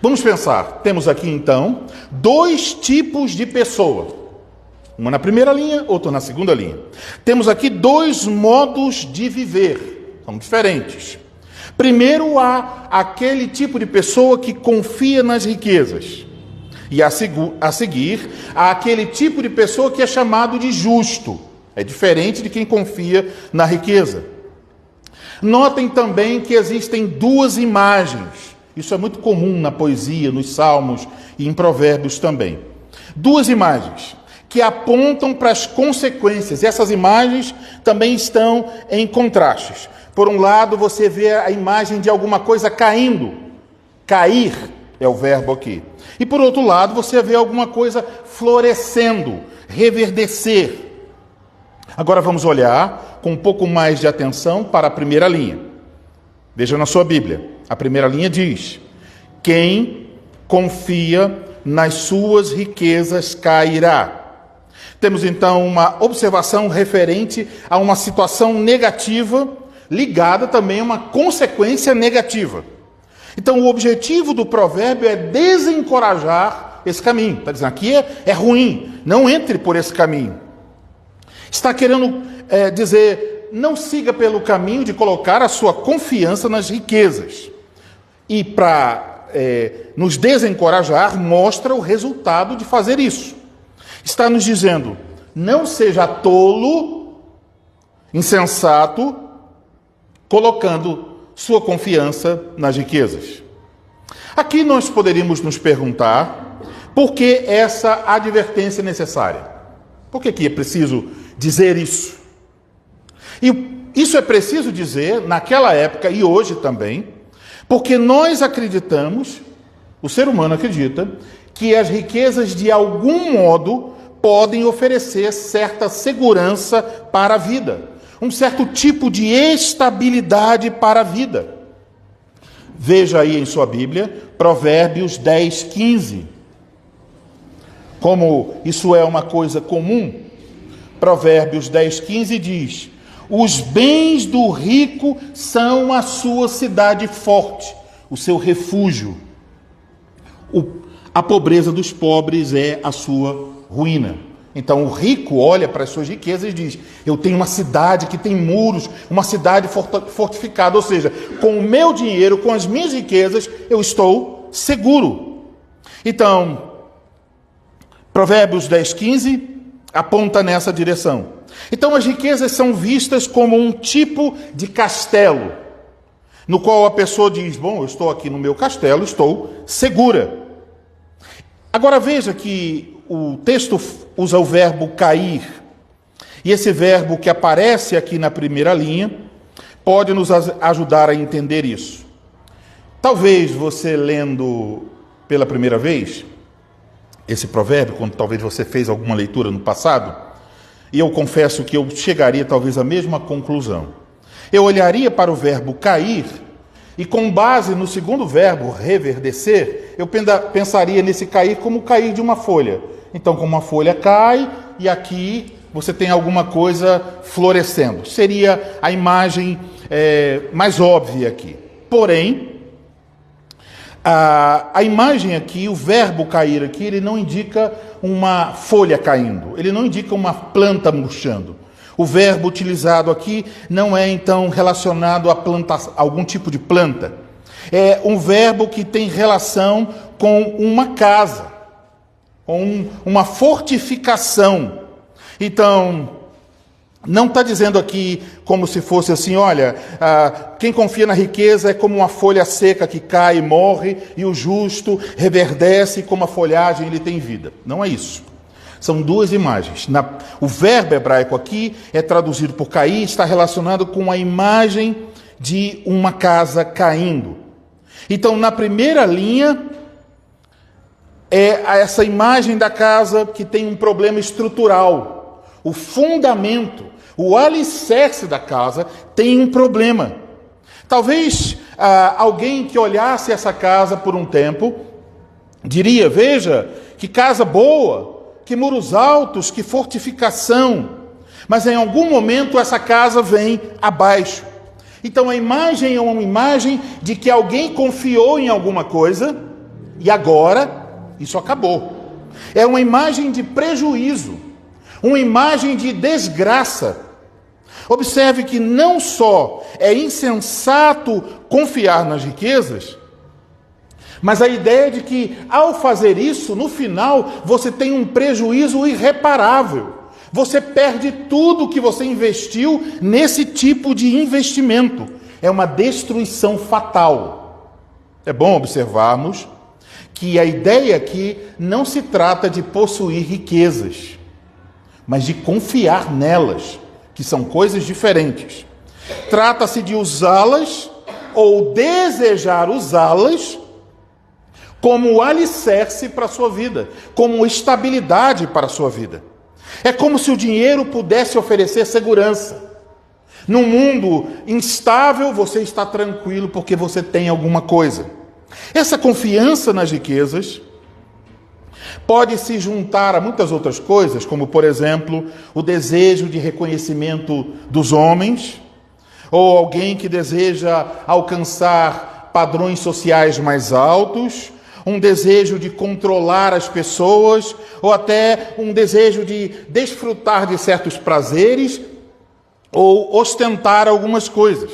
Vamos pensar. Temos aqui, então, dois tipos de pessoa. Uma na primeira linha, outra na segunda linha. Temos aqui dois modos de viver. São diferentes. Primeiro, há aquele tipo de pessoa que confia nas riquezas. E a seguir, há aquele tipo de pessoa que é chamado de justo. É diferente de quem confia na riqueza. Notem também que existem duas imagens. Isso é muito comum na poesia, nos salmos e em provérbios também. Duas imagens que apontam para as consequências. E essas imagens também estão em contrastes. Por um lado, você vê a imagem de alguma coisa caindo. Cair é o verbo aqui. E por outro lado, você vê alguma coisa florescendo, reverdecer. Agora vamos olhar com um pouco mais de atenção para a primeira linha. Veja na sua Bíblia. A primeira linha diz: quem confia nas suas riquezas cairá. Temos então uma observação referente a uma situação negativa, ligada também a uma consequência negativa. Então o objetivo do provérbio é desencorajar esse caminho. Está dizendo, aqui é ruim, não entre por esse caminho. Está querendo dizer, não siga pelo caminho de colocar a sua confiança nas riquezas. E para nos desencorajar, mostra o resultado de fazer isso. Está nos dizendo, não seja tolo, insensato, colocando sua confiança nas riquezas. Aqui nós poderíamos nos perguntar, por que essa advertência necessária? Por que é preciso dizer isso? E isso é preciso dizer naquela época e hoje também, porque nós acreditamos, o ser humano acredita, que as riquezas de algum modo podem oferecer certa segurança para a vida, um certo tipo de estabilidade para a vida. Veja aí em sua Bíblia, Provérbios 10, 15. Como isso é uma coisa comum, Provérbios 10, 15 diz: os bens do rico são a sua cidade forte, o seu refúgio. A pobreza dos pobres é a sua ruína. Então o rico olha para as suas riquezas e diz: eu tenho uma cidade que tem muros, uma cidade fortificada, ou seja, com o meu dinheiro, com as minhas riquezas, eu estou seguro. Então, Provérbios 10, 15 aponta nessa direção. Então as riquezas são vistas como um tipo de castelo, no qual a pessoa diz, bom, eu estou aqui no meu castelo, estou segura. Agora veja que o texto usa o verbo cair, e esse verbo que aparece aqui na primeira linha pode nos ajudar a entender isso. Talvez você lendo pela primeira vez esse provérbio, quando talvez você fez alguma leitura no passado, e eu confesso que eu chegaria talvez à mesma conclusão. Eu olharia para o verbo cair, e com base no segundo verbo, reverdecer, eu pensaria nesse cair como cair de uma folha. Então, como uma folha cai, e aqui você tem alguma coisa florescendo. Seria a imagem mais óbvia aqui. Porém, a imagem aqui, o verbo cair aqui, ele não indica uma folha caindo, ele não indica uma planta murchando. O verbo utilizado aqui não é, então, relacionado a algum tipo de planta. É um verbo que tem relação com uma casa, com uma fortificação. Então, não está dizendo aqui como se fosse assim, olha, quem confia na riqueza é como uma folha seca que cai e morre, e o justo reverdece, e como a folhagem ele tem vida. Não é isso. São duas imagens. O verbo hebraico aqui é traduzido por cair, está relacionado com a imagem de uma casa caindo. Então, na primeira linha, é essa imagem da casa que tem um problema estrutural. O fundamento, o alicerce da casa tem um problema. Talvez alguém que olhasse essa casa por um tempo diria, veja, que casa boa, que muros altos, que fortificação. Mas em algum momento essa casa vem abaixo. Então a imagem é uma imagem de que alguém confiou em alguma coisa e agora isso acabou. É uma imagem de prejuízo, uma imagem de desgraça. Observe que não só é insensato confiar nas riquezas, mas a ideia de que, ao fazer isso, no final, você tem um prejuízo irreparável. você perde tudo que você investiu nesse tipo de investimento. É uma destruição fatal. É bom observarmos que a ideia aqui não se trata de possuir riquezas, mas de confiar nelas, que são coisas diferentes. Trata-se de usá-las ou desejar usá-las como alicerce para a sua vida, como estabilidade para a sua vida. É como se o dinheiro pudesse oferecer segurança. Num mundo instável, você está tranquilo porque você tem alguma coisa. Essa confiança nas riquezas pode se juntar a muitas outras coisas, como, por exemplo, o desejo de reconhecimento dos homens, ou alguém que deseja alcançar padrões sociais mais altos, um desejo de controlar as pessoas, ou até um desejo de desfrutar de certos prazeres, ou ostentar algumas coisas.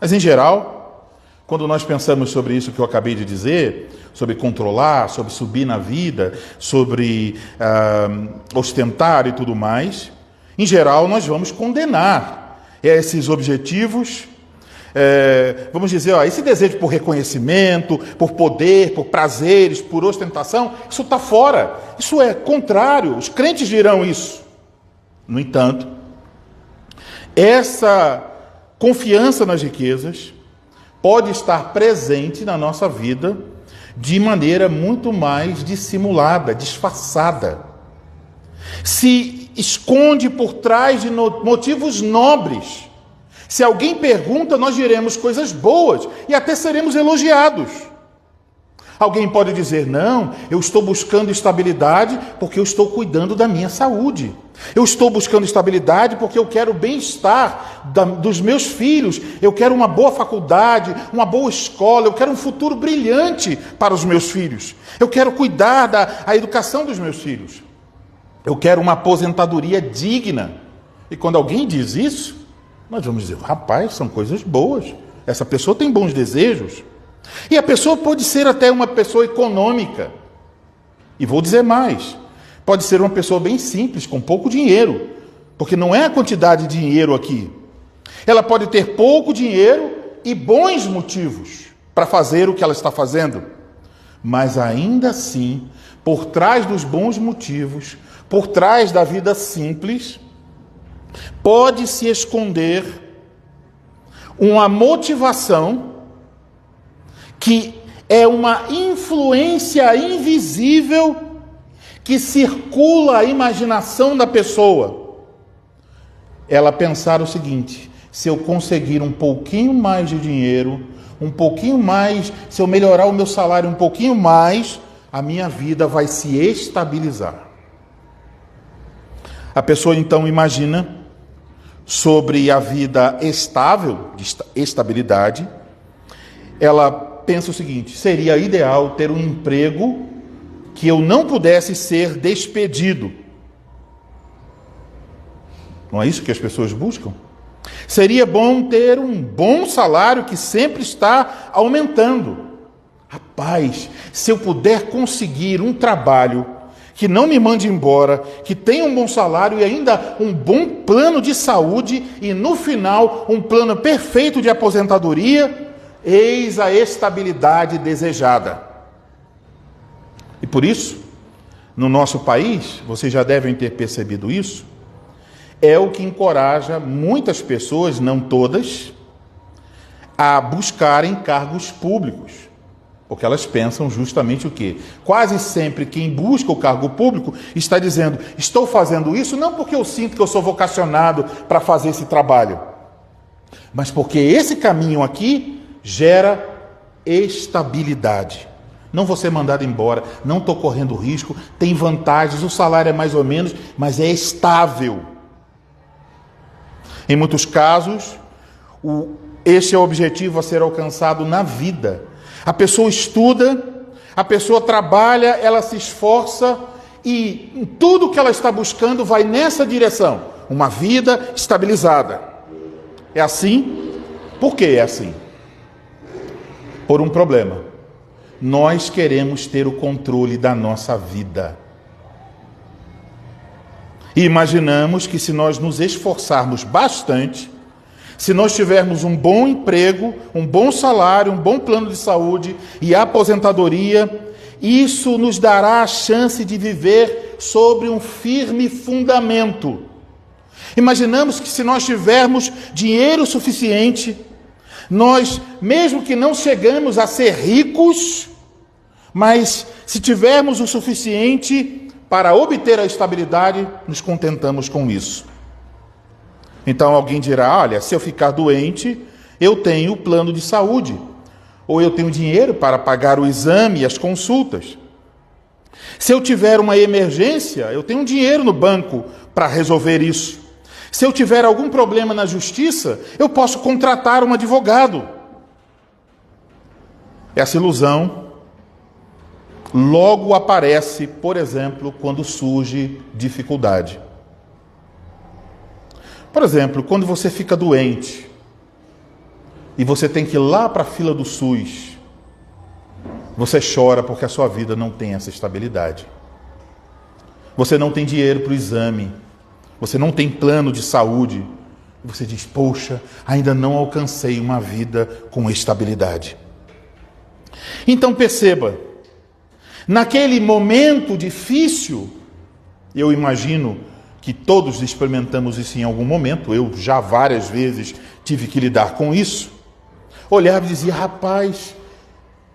Mas, em geral, quando nós pensamos sobre isso que eu acabei de dizer, sobre controlar, sobre subir na vida, sobre ostentar e tudo mais, em geral nós vamos condenar esses objetivos, vamos dizer, esse desejo por reconhecimento, por poder, por prazeres, por ostentação, isso está fora, isso é contrário, os crentes dirão isso. No entanto, essa confiança nas riquezas pode estar presente na nossa vida de maneira muito mais dissimulada, disfarçada. Se esconde por trás de motivos nobres. Se alguém pergunta, nós diremos coisas boas e até seremos elogiados. Alguém pode dizer, não, eu estou buscando estabilidade porque eu estou cuidando da minha saúde. Eu estou buscando estabilidade porque eu quero o bem-estar dos meus filhos. Eu quero uma boa faculdade, uma boa escola. Eu quero um futuro brilhante para os meus filhos. Eu quero cuidar da educação dos meus filhos. Eu quero uma aposentadoria digna. E quando alguém diz isso, nós vamos dizer, rapaz, são coisas boas. Essa pessoa tem bons desejos. E a pessoa pode ser até uma pessoa econômica. E vou dizer mais. Pode ser uma pessoa bem simples, com pouco dinheiro. Porque não é a quantidade de dinheiro aqui. Ela pode ter pouco dinheiro e bons motivos para fazer o que ela está fazendo. Mas ainda assim, por trás dos bons motivos, por trás da vida simples, pode se esconder uma motivação que é uma influência invisível que circula a imaginação da pessoa. Ela pensar o seguinte, se eu conseguir um pouquinho mais de dinheiro, um pouquinho mais, se eu melhorar o meu salário um pouquinho mais, a minha vida vai se estabilizar. A pessoa então imagina sobre a vida estável, de estabilidade, ela pensa o seguinte, seria ideal ter um emprego que eu não pudesse ser despedido. Não é isso que as pessoas buscam? Seria bom ter um bom salário que sempre está aumentando. Rapaz, se eu puder conseguir um trabalho que não me mande embora, que tenha um bom salário e ainda um bom plano de saúde e no final um plano perfeito de aposentadoria, eis a estabilidade desejada. E por isso, no nosso país, vocês já devem ter percebido isso, é o que encoraja muitas pessoas, não todas, a buscarem cargos públicos. Porque elas pensam justamente o quê? Quase sempre quem busca o cargo público está dizendo, estou fazendo isso não porque eu sinto que eu sou vocacionado para fazer esse trabalho, mas porque esse caminho aqui gera estabilidade. Não vou ser mandado embora, não estou correndo risco, tem vantagens, o salário é mais ou menos, mas é estável. Em muitos casos, este é o objetivo a ser alcançado na vida. A pessoa estuda, a pessoa trabalha, ela se esforça e em tudo que ela está buscando vai nessa direção. Uma vida estabilizada. É assim? Por que é assim? Por um problema. Nós queremos ter o controle da nossa vida. E imaginamos que se nós nos esforçarmos bastante, se nós tivermos um bom emprego, um bom salário, um bom plano de saúde e aposentadoria, isso nos dará a chance de viver sobre um firme fundamento. Imaginamos que se nós tivermos dinheiro suficiente, nós, mesmo que não chegamos a ser ricos, mas se tivermos o suficiente para obter a estabilidade, nos contentamos com isso. Então alguém dirá, olha, se eu ficar doente, eu tenho plano de saúde, ou eu tenho dinheiro para pagar o exame e as consultas. Se eu tiver uma emergência, eu tenho dinheiro no banco para resolver isso. Se eu tiver algum problema na justiça, eu posso contratar um advogado. Essa ilusão logo aparece, por exemplo, quando surge dificuldade. Por exemplo, quando você fica doente e você tem que ir lá para a fila do SUS, você chora porque a sua vida não tem essa estabilidade. Você não tem dinheiro para o exame, você não tem plano de saúde. Você diz, poxa, ainda não alcancei uma vida com estabilidade. Então perceba, naquele momento difícil, eu imagino que todos experimentamos isso em algum momento, eu já várias vezes tive que lidar com isso, olhava e dizia, rapaz,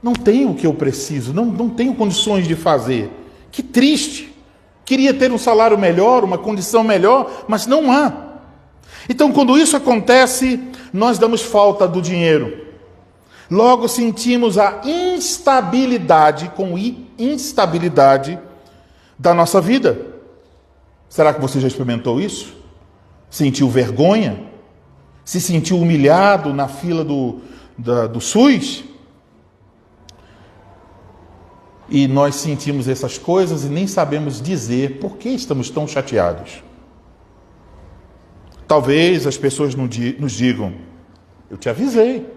não tenho o que eu preciso, não tenho condições de fazer, que triste, queria ter um salário melhor, uma condição melhor, mas não há. Então quando isso acontece, nós damos falta do dinheiro, logo sentimos a instabilidade, com instabilidade da nossa vida. Será que você já experimentou isso? Sentiu vergonha? Se sentiu humilhado na fila do SUS? E nós sentimos essas coisas e nem sabemos dizer por que estamos tão chateados. Talvez as pessoas nos digam, eu te avisei.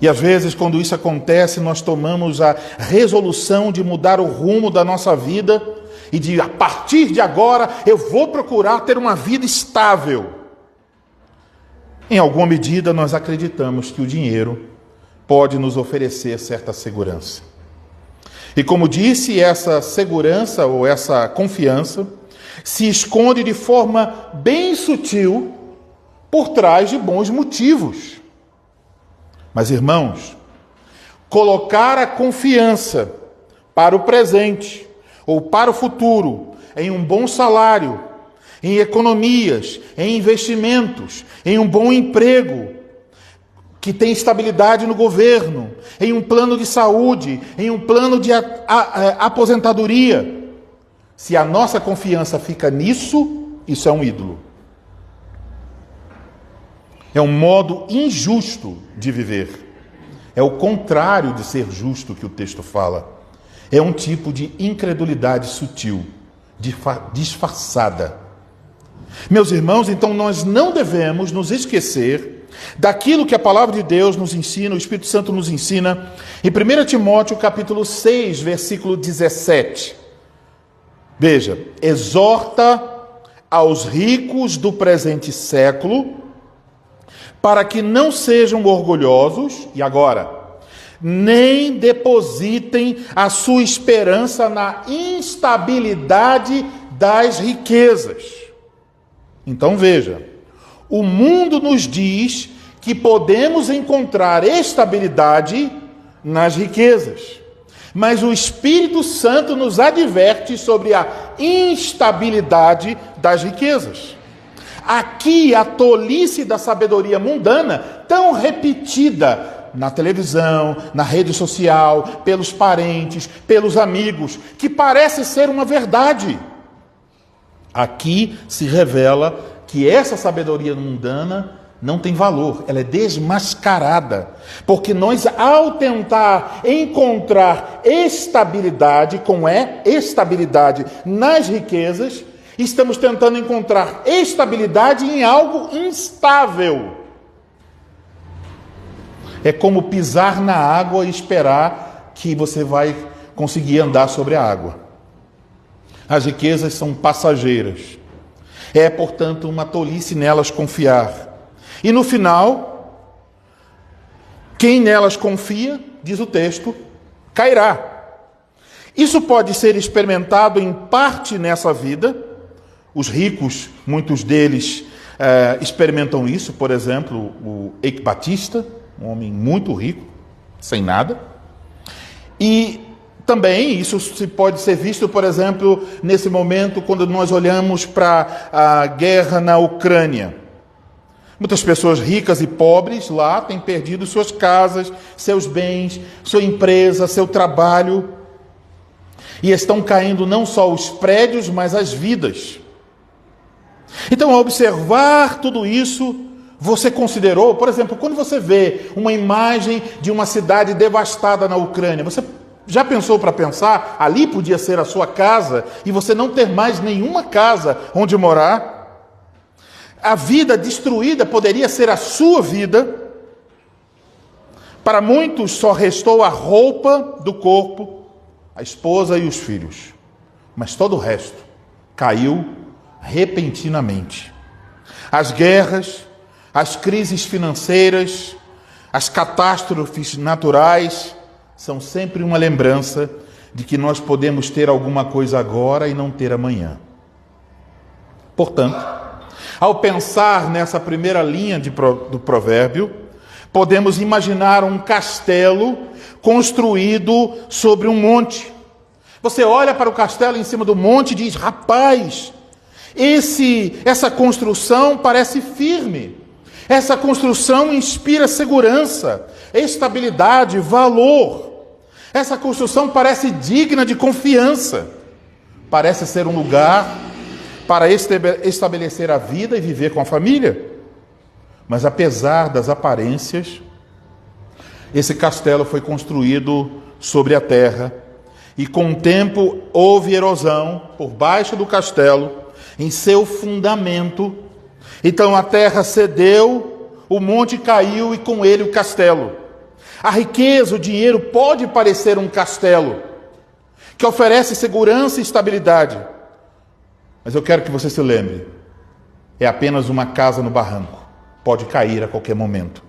E às vezes, quando isso acontece, nós tomamos a resolução de mudar o rumo da nossa vida e de, a partir de agora, eu vou procurar ter uma vida estável. Em alguma medida, nós acreditamos que o dinheiro pode nos oferecer certa segurança. E como disse, essa segurança ou essa confiança se esconde de forma bem sutil por trás de bons motivos. Mas, irmãos, colocar a confiança para o presente ou para o futuro em um bom salário, em economias, em investimentos, em um bom emprego, que tem estabilidade no governo, em um plano de saúde, em um plano de aposentadoria. Se a nossa confiança fica nisso, isso é um ídolo. É um modo injusto de viver. É o contrário de ser justo que o texto fala. É um tipo de incredulidade sutil, disfarçada. Meus irmãos, então nós não devemos nos esquecer daquilo que a palavra de Deus nos ensina, o Espírito Santo nos ensina, em 1 Timóteo capítulo 6, versículo 17. Veja, exorta aos ricos do presente século, para que não sejam orgulhosos, e agora, nem depositem a sua esperança na instabilidade das riquezas. Então veja, o mundo nos diz que podemos encontrar estabilidade nas riquezas, mas o Espírito Santo nos adverte sobre a instabilidade das riquezas. Aqui a tolice da sabedoria mundana, tão repetida na televisão, na rede social, pelos parentes, pelos amigos, que parece ser uma verdade. Aqui se revela que essa sabedoria mundana não tem valor, ela é desmascarada, porque nós, ao tentar encontrar estabilidade, estabilidade nas riquezas, estamos tentando encontrar estabilidade em algo instável. É como pisar na água e esperar que você vai conseguir andar sobre a água. As riquezas são passageiras. É, portanto, uma tolice nelas confiar. E no final, quem nelas confia, diz o texto, cairá. Isso pode ser experimentado em parte nessa vida. Os ricos, muitos deles experimentam isso. Por exemplo, o Eike Batista, um homem muito rico, sem nada. E também isso pode ser visto, por exemplo, nesse momento, quando nós olhamos para a guerra na Ucrânia. Muitas pessoas ricas e pobres lá têm perdido suas casas, seus bens, sua empresa, seu trabalho. E estão caindo não só os prédios, mas as vidas. Então, ao observar tudo isso, você considerou, por exemplo, quando você vê uma imagem de uma cidade devastada na Ucrânia, você já pensou para pensar, ali podia ser a sua casa, e você não ter mais nenhuma casa onde morar? A vida destruída poderia ser a sua vida. Para muitos só restou a roupa do corpo, a esposa e os filhos. Mas todo o resto caiu repentinamente. As guerras, as crises financeiras, as catástrofes naturais são sempre uma lembrança de que nós podemos ter alguma coisa agora e não ter amanhã. Portanto, ao pensar nessa primeira linha do provérbio, podemos imaginar um castelo construído sobre um monte. Você olha para o castelo em cima do monte e diz: rapaz, essa construção parece firme. Essa construção inspira segurança, estabilidade, valor. Essa construção parece digna de confiança. Parece ser um lugar para estabelecer a vida e viver com a família. Mas apesar das aparências, esse castelo foi construído sobre a terra, e com o tempo houve erosão por baixo do castelo, em seu fundamento. Então a terra cedeu, o monte caiu e com ele o castelo. A riqueza, o dinheiro pode parecer um castelo, que oferece segurança e estabilidade. Mas eu quero que você se lembre, é apenas uma casa no barranco, pode cair a qualquer momento.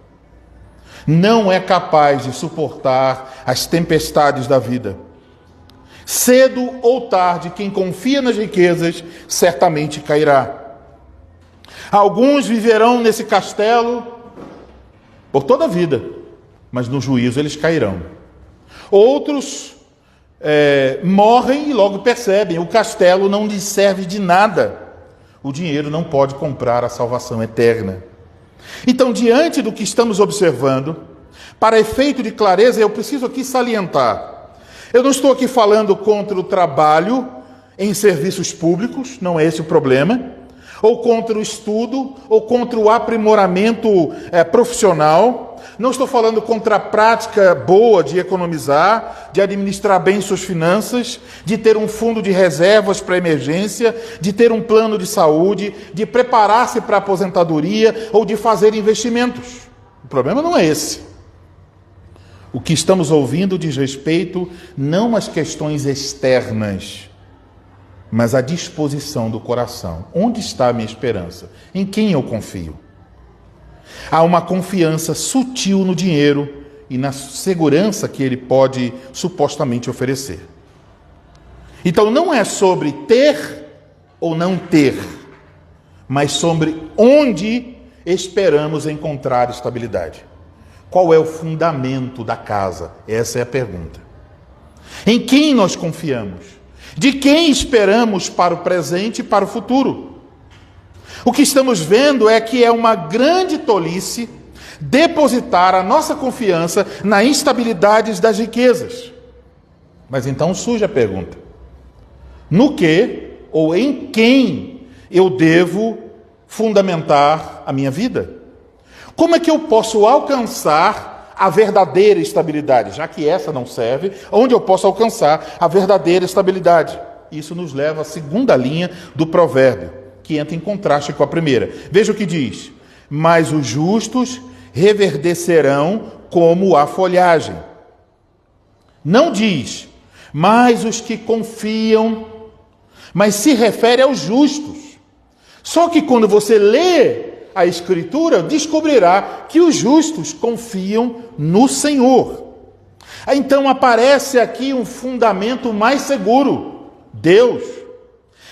Não é capaz de suportar as tempestades da vida. Cedo ou tarde, quem confia nas riquezas certamente cairá. Alguns viverão nesse castelo por toda a vida, mas no juízo eles cairão. Outros morrem e logo percebem, o castelo não lhes serve de nada. O dinheiro não pode comprar a salvação eterna. Então, diante do que estamos observando, para efeito de clareza, eu preciso aqui salientar. Eu não estou aqui falando contra o trabalho em serviços públicos, não é esse o problema, ou contra o estudo, ou contra o aprimoramento profissional. Não estou falando contra a prática boa de economizar, de administrar bem suas finanças, de ter um fundo de reservas para emergência, de ter um plano de saúde, de preparar-se para a aposentadoria ou de fazer investimentos. O problema não é esse. O que estamos ouvindo diz respeito não às questões externas, mas à disposição do coração. Onde está a minha esperança? Em quem eu confio? Há uma confiança sutil no dinheiro e na segurança que ele pode supostamente oferecer. Então não é sobre ter ou não ter, mas sobre onde esperamos encontrar estabilidade. Qual é o fundamento da casa? Essa é a pergunta. Em quem nós confiamos? De quem esperamos para o presente e para o futuro? O que estamos vendo é que é uma grande tolice depositar a nossa confiança na instabilidade das riquezas. Mas então surge a pergunta: no que ou em quem eu devo fundamentar a minha vida? Como é que eu posso alcançar a verdadeira estabilidade? Já que essa não serve, onde eu posso alcançar a verdadeira estabilidade? Isso nos leva à segunda linha do provérbio, que entra em contraste com a primeira. Veja o que diz: mas os justos reverdecerão como a folhagem. Não diz, mas os que confiam, mas se refere aos justos. Só que quando você lê a Escritura, descobrirá que os justos confiam no Senhor. Então aparece aqui um fundamento mais seguro: Deus.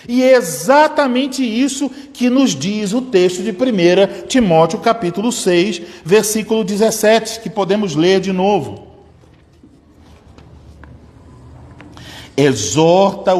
E é exatamente isso que nos diz o texto de 1 Timóteo capítulo 6, versículo 17, que podemos ler de novo. Exorta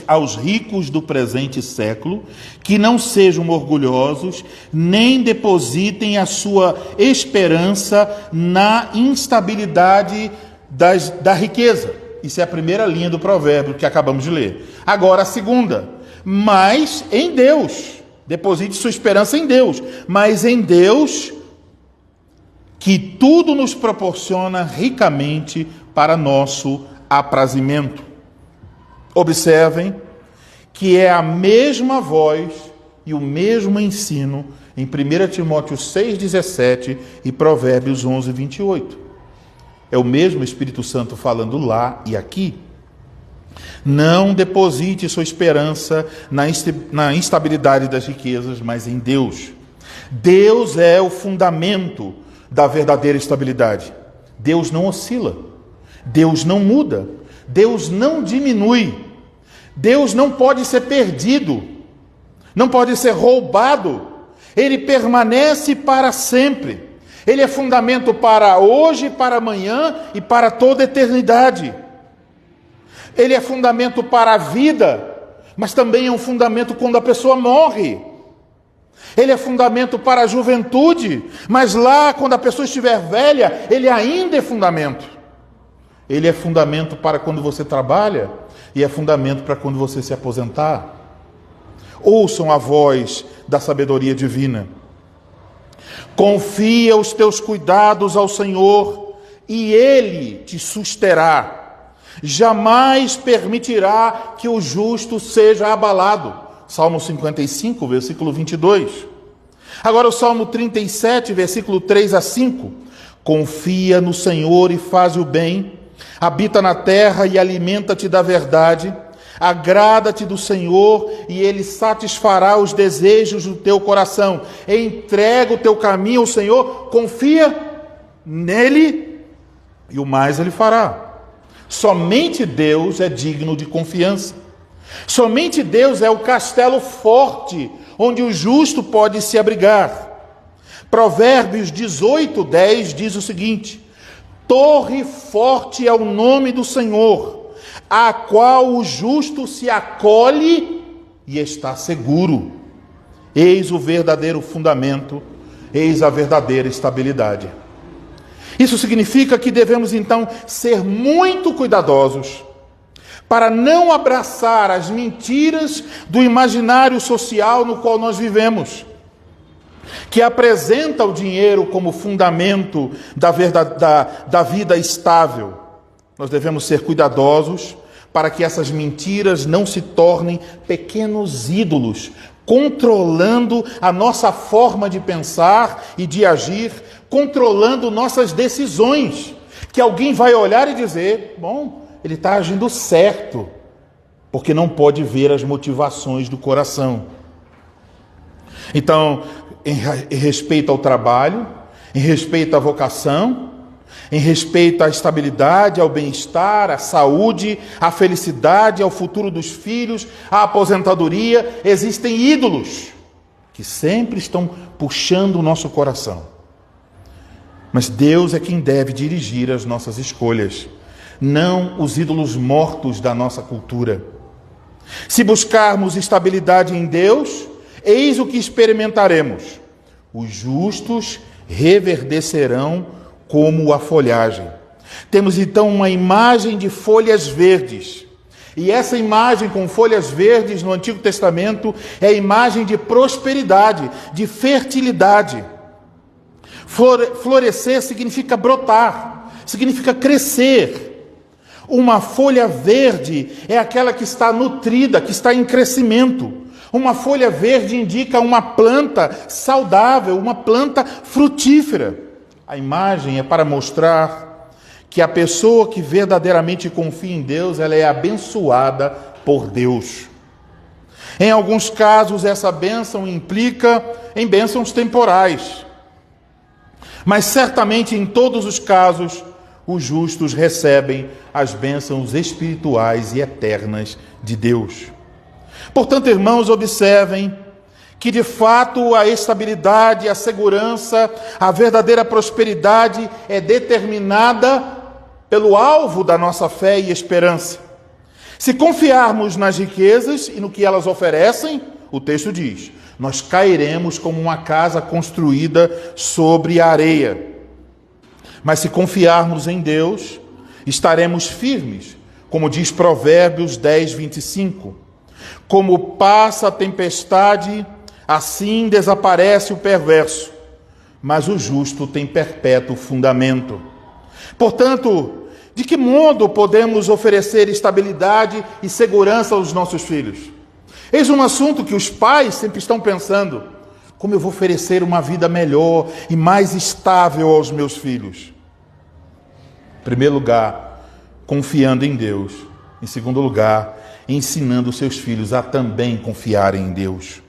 aos ricos do presente século que não sejam orgulhosos, nem depositem a sua esperança na instabilidade da riqueza. Isso é a primeira linha do provérbio que acabamos de ler. Agora a segunda: mas em Deus. Deposite sua esperança em Deus, mas em Deus, que tudo nos proporciona ricamente para nosso aprazimento. Observem que é a mesma voz e o mesmo ensino em 1 Timóteo 6,17 e Provérbios 11, 28. É o mesmo Espírito Santo falando lá e aqui. Não deposite sua esperança na instabilidade das riquezas, mas em Deus. Deus é o fundamento da verdadeira estabilidade. Deus não oscila. Deus não muda. Deus não diminui. Deus não pode ser perdido. Não pode ser roubado. Ele permanece para sempre. Ele é fundamento para hoje, para amanhã e para toda a eternidade. Ele é fundamento para a vida, mas também é um fundamento quando a pessoa morre. Ele é fundamento para a juventude, mas lá, quando a pessoa estiver velha, ele ainda é fundamento. Ele é fundamento para quando você trabalha e é fundamento para quando você se aposentar. Ouçam a voz da sabedoria divina. Confia os teus cuidados ao Senhor e Ele te susterá. Jamais permitirá que o justo seja abalado. Salmo 55, versículo 22. Agora o Salmo 37, versículo 3 a 5. Confia no Senhor e faz o bem. Habita na terra e alimenta-te da verdade. Agrada-te do Senhor e Ele satisfará os desejos do teu coração. Entrega o teu caminho ao Senhor, confia nele e o mais Ele fará. Somente Deus é digno de confiança. Somente Deus é o castelo forte onde o justo pode se abrigar. Provérbios 18:10 diz o seguinte: torre forte é o nome do Senhor, a qual o justo se acolhe e está seguro. Eis o verdadeiro fundamento, eis a verdadeira estabilidade. Isso significa que devemos então ser muito cuidadosos para não abraçar as mentiras do imaginário social no qual nós vivemos, que apresenta o dinheiro como fundamento da vida estável. Nós devemos ser cuidadosos para que essas mentiras não se tornem pequenos ídolos, controlando a nossa forma de pensar e de agir, controlando nossas decisões, que alguém vai olhar e dizer: bom, ele está agindo certo, porque não pode ver as motivações do coração. Então, em respeito ao trabalho, em respeito à vocação, em respeito à estabilidade, ao bem-estar, à saúde, à felicidade, ao futuro dos filhos, à aposentadoria, existem ídolos que sempre estão puxando o nosso coração. Mas Deus é quem deve dirigir as nossas escolhas, não os ídolos mortos da nossa cultura. Se buscarmos estabilidade em Deus, eis o que experimentaremos: os justos reverdecerão como a folhagem. Temos então uma imagem de folhas verdes. E essa imagem com folhas verdes no Antigo Testamento é a imagem de prosperidade, de fertilidade. Florescer significa brotar, significa crescer. Uma folha verde é aquela que está nutrida, que está em crescimento. Uma folha verde indica uma planta saudável, uma planta frutífera. A imagem é para mostrar que a pessoa que verdadeiramente confia em Deus, ela é abençoada por Deus. Em alguns casos, essa bênção implica em bênçãos temporais. Mas certamente em todos os casos, os justos recebem as bênçãos espirituais e eternas de Deus. Portanto, irmãos, observem que de fato a estabilidade, a segurança, a verdadeira prosperidade é determinada pelo alvo da nossa fé e esperança. Se confiarmos nas riquezas e no que elas oferecem, o texto diz, nós cairemos como uma casa construída sobre a areia. Mas se confiarmos em Deus, estaremos firmes, como diz Provérbios 10, 25. Como passa a tempestade, assim desaparece o perverso, mas o justo tem perpétuo fundamento. Portanto, de que modo podemos oferecer estabilidade e segurança aos nossos filhos? Eis um assunto que os pais sempre estão pensando. Como eu vou oferecer uma vida melhor e mais estável aos meus filhos? Em primeiro lugar, confiando em Deus. Em segundo lugar, ensinando seus filhos a também confiarem em Deus.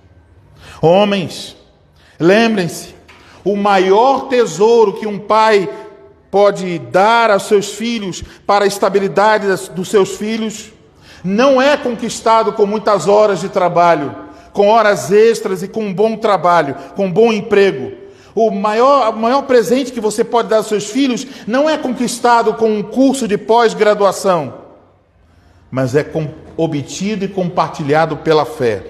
Homens, lembrem-se, o maior tesouro que um pai pode dar aos seus filhos para a estabilidade dos seus filhos não é conquistado com muitas horas de trabalho, com horas extras e com um bom trabalho, com um bom emprego. O maior presente que você pode dar aos seus filhos não é conquistado com um curso de pós-graduação, mas é obtido e compartilhado pela fé.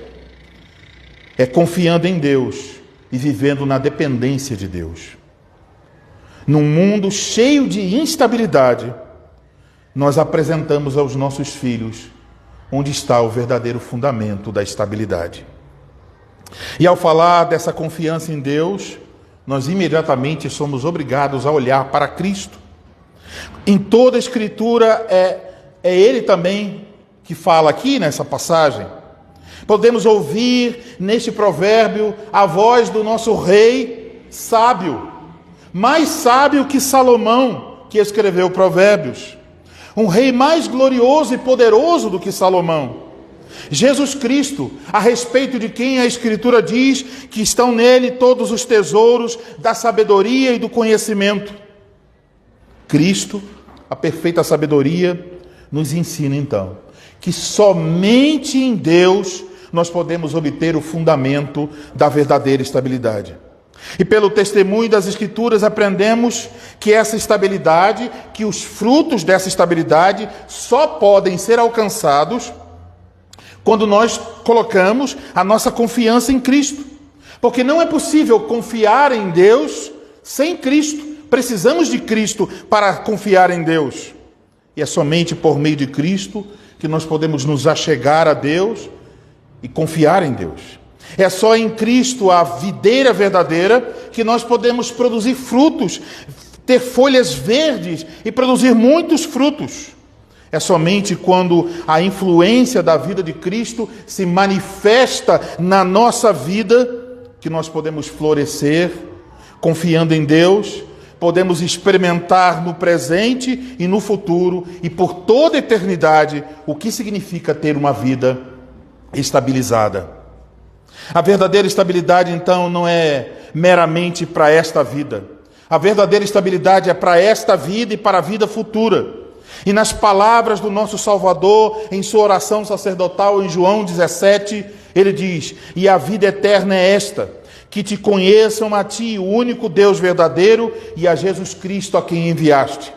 É confiando em Deus e vivendo na dependência de Deus. Num mundo cheio de instabilidade, nós apresentamos aos nossos filhos onde está o verdadeiro fundamento da estabilidade. E ao falar dessa confiança em Deus, nós imediatamente somos obrigados a olhar para Cristo. Em toda a Escritura é Ele também que fala aqui nessa passagem. Podemos ouvir neste provérbio a voz do nosso rei sábio, mais sábio que Salomão, que escreveu Provérbios. Um rei mais glorioso e poderoso do que Salomão. Jesus Cristo, a respeito de quem a Escritura diz que estão nele todos os tesouros da sabedoria e do conhecimento. Cristo, a perfeita sabedoria, nos ensina então que somente em Deus nós podemos obter o fundamento da verdadeira estabilidade. E pelo testemunho das Escrituras aprendemos que essa estabilidade, que os frutos dessa estabilidade só podem ser alcançados quando nós colocamos a nossa confiança em Cristo. Porque não é possível confiar em Deus sem Cristo. Precisamos de Cristo para confiar em Deus. E é somente por meio de Cristo que nós podemos nos achegar a Deus e confiar em Deus. É só em Cristo, a videira verdadeira, que nós podemos produzir frutos, ter folhas verdes e produzir muitos frutos. É somente quando a influência da vida de Cristo se manifesta na nossa vida que nós podemos florescer, confiando em Deus, podemos experimentar no presente e no futuro e por toda a eternidade o que significa ter uma vida estabilizada. A verdadeira estabilidade, então, não é meramente para esta vida. A verdadeira estabilidade é para esta vida e para a vida futura. E nas palavras do nosso Salvador, em sua oração sacerdotal em João 17, ele diz: e a vida eterna é esta, que te conheçam a ti, o único Deus verdadeiro, e a Jesus Cristo a quem enviaste.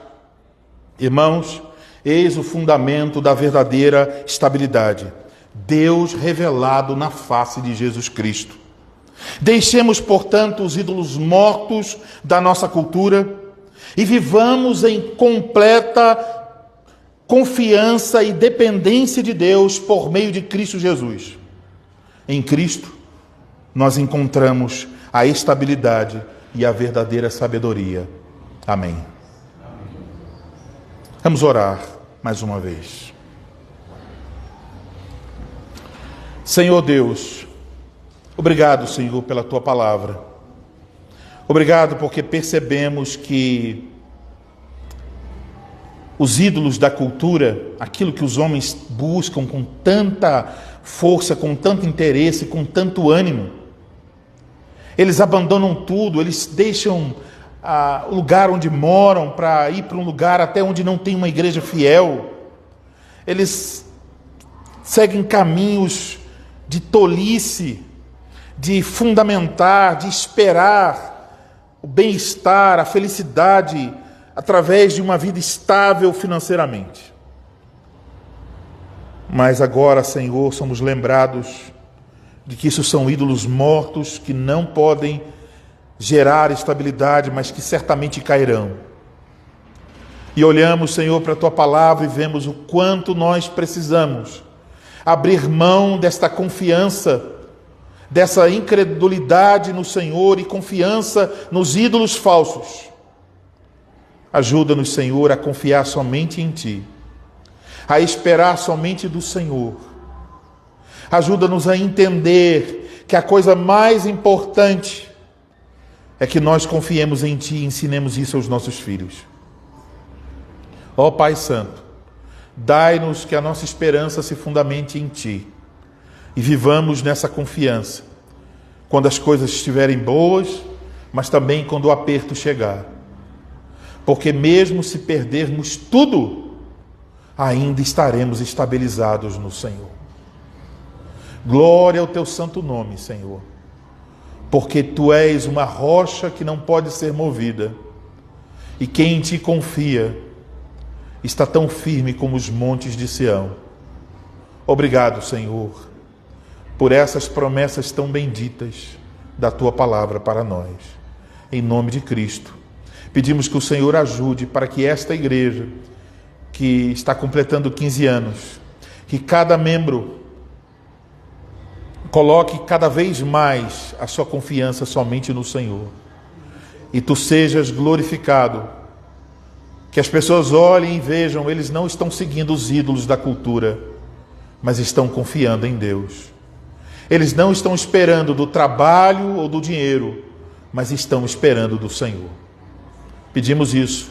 Irmãos, eis o fundamento da verdadeira estabilidade. Deus revelado na face de Jesus Cristo. Deixemos, portanto, os ídolos mortos da nossa cultura e vivamos em completa confiança e dependência de Deus por meio de Cristo Jesus. Em Cristo, nós encontramos a estabilidade e a verdadeira sabedoria. Amém. Vamos orar mais uma vez. Senhor Deus, obrigado, Senhor, pela Tua palavra. Obrigado porque percebemos que os ídolos da cultura, aquilo que os homens buscam com tanta força, com tanto interesse, com tanto ânimo. Eles abandonam tudo, eles deixam o lugar onde moram para ir para um lugar até onde não tem uma igreja fiel. Eles seguem caminhos de tolice, de fundamentar, de esperar o bem-estar, a felicidade através de uma vida estável financeiramente. Mas agora, Senhor, somos lembrados de que isso são ídolos mortos que não podem gerar estabilidade, mas que certamente cairão. E olhamos, Senhor, para a Tua palavra e vemos o quanto nós precisamos abrir mão desta confiança, dessa incredulidade no Senhor e confiança nos ídolos falsos. Ajuda-nos, Senhor, a confiar somente em Ti, a esperar somente do Senhor. Ajuda-nos a entender que a coisa mais importante é que nós confiemos em Ti e ensinemos isso aos nossos filhos. Ó Pai Santo, dai-nos que a nossa esperança se fundamente em Ti e vivamos nessa confiança, quando as coisas estiverem boas, mas também quando o aperto chegar. Porque mesmo se perdermos tudo, ainda estaremos estabilizados no Senhor. Glória ao Teu santo nome, Senhor, porque Tu és uma rocha que não pode ser movida, e quem em Ti confia está tão firme como os montes de Sião. Obrigado, Senhor, por essas promessas tão benditas da Tua palavra para nós. Em nome de Cristo, pedimos que o Senhor ajude para que esta igreja, que está completando 15 anos, que cada membro coloque cada vez mais a sua confiança somente no Senhor. E Tu sejas glorificado. Que as pessoas olhem e vejam, eles não estão seguindo os ídolos da cultura, mas estão confiando em Deus. Eles não estão esperando do trabalho ou do dinheiro, mas estão esperando do Senhor. Pedimos isso,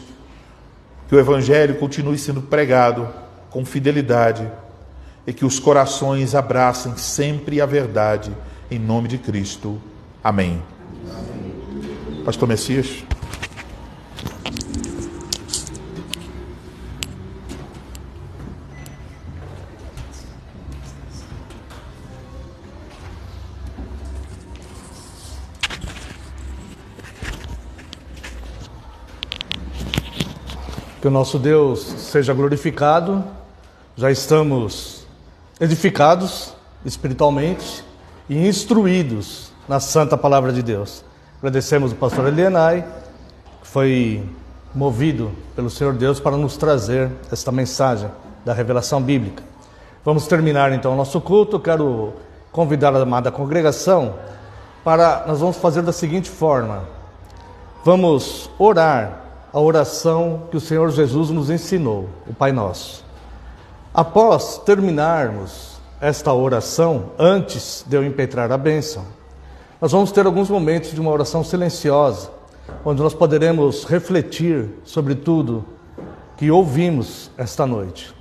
que o Evangelho continue sendo pregado com fidelidade e que os corações abracem sempre a verdade, em nome de Cristo. Amém. Pastor Messias. Que o nosso Deus seja glorificado. Já estamos edificados espiritualmente e instruídos na santa palavra de Deus. Agradecemos o pastor Elienay, que foi movido pelo Senhor Deus para nos trazer esta mensagem da revelação bíblica. Vamos terminar então o nosso culto. Quero convidar a amada congregação nós vamos fazer da seguinte forma: vamos orar a oração que o Senhor Jesus nos ensinou, o Pai Nosso. Após terminarmos esta oração, antes de eu impetrar a bênção, nós vamos ter alguns momentos de uma oração silenciosa, onde nós poderemos refletir sobre tudo que ouvimos esta noite,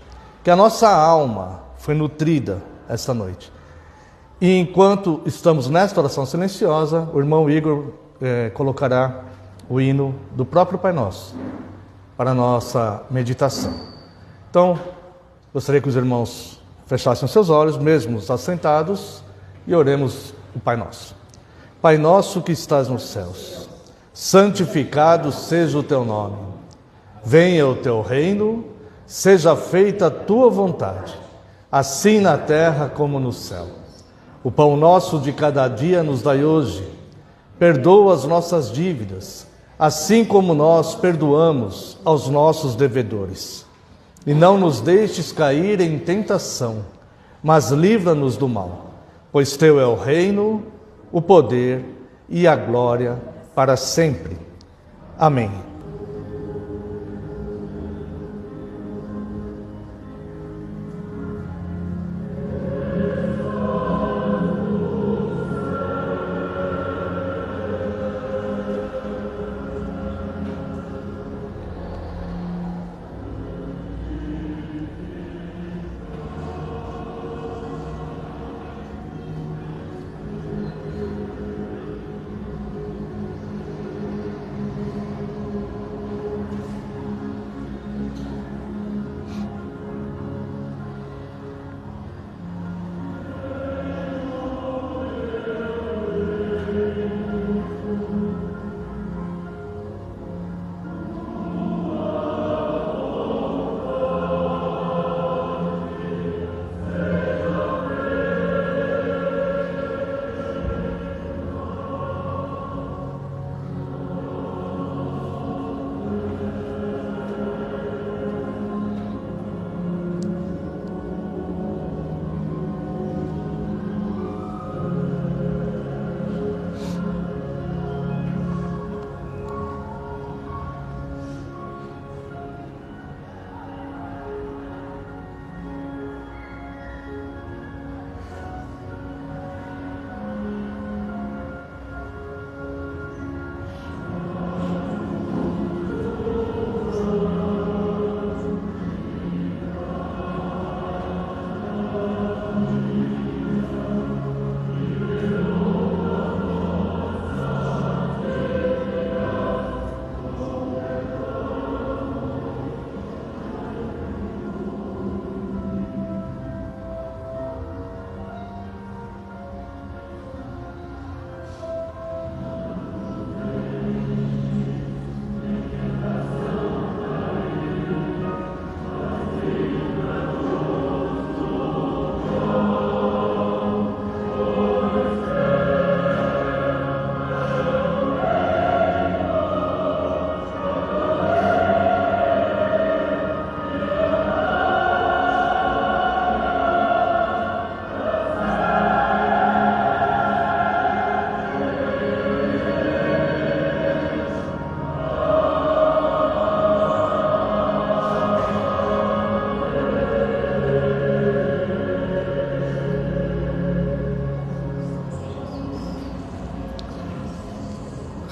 que a nossa alma foi nutrida esta noite. E enquanto estamos nesta oração silenciosa, o irmão Igor colocará o hino do próprio Pai Nosso para a nossa meditação. Então, gostaria que os irmãos fechassem os seus olhos, mesmo assentados, e oremos o Pai Nosso. Pai nosso que estás nos céus, santificado seja o Teu nome. Venha o Teu reino, seja feita a Tua vontade, assim na terra como no céu. O pão nosso de cada dia nos dai hoje. Perdoa as nossas dívidas, assim como nós perdoamos aos nossos devedores. E não nos deixes cair em tentação, mas livra-nos do mal, pois Teu é o reino, o poder e a glória para sempre. Amém.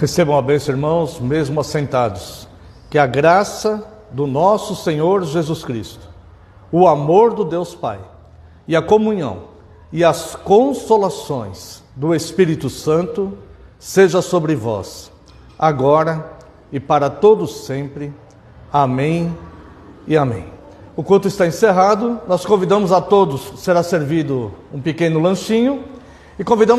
Recebam a bênção, irmãos, mesmo assentados. Que a graça do nosso Senhor Jesus Cristo, o amor do Deus Pai e a comunhão e as consolações do Espírito Santo seja sobre vós, agora e para todos sempre. Amém e amém. O culto está encerrado. Nós convidamos a todos, será servido um pequeno lanchinho, e convidamos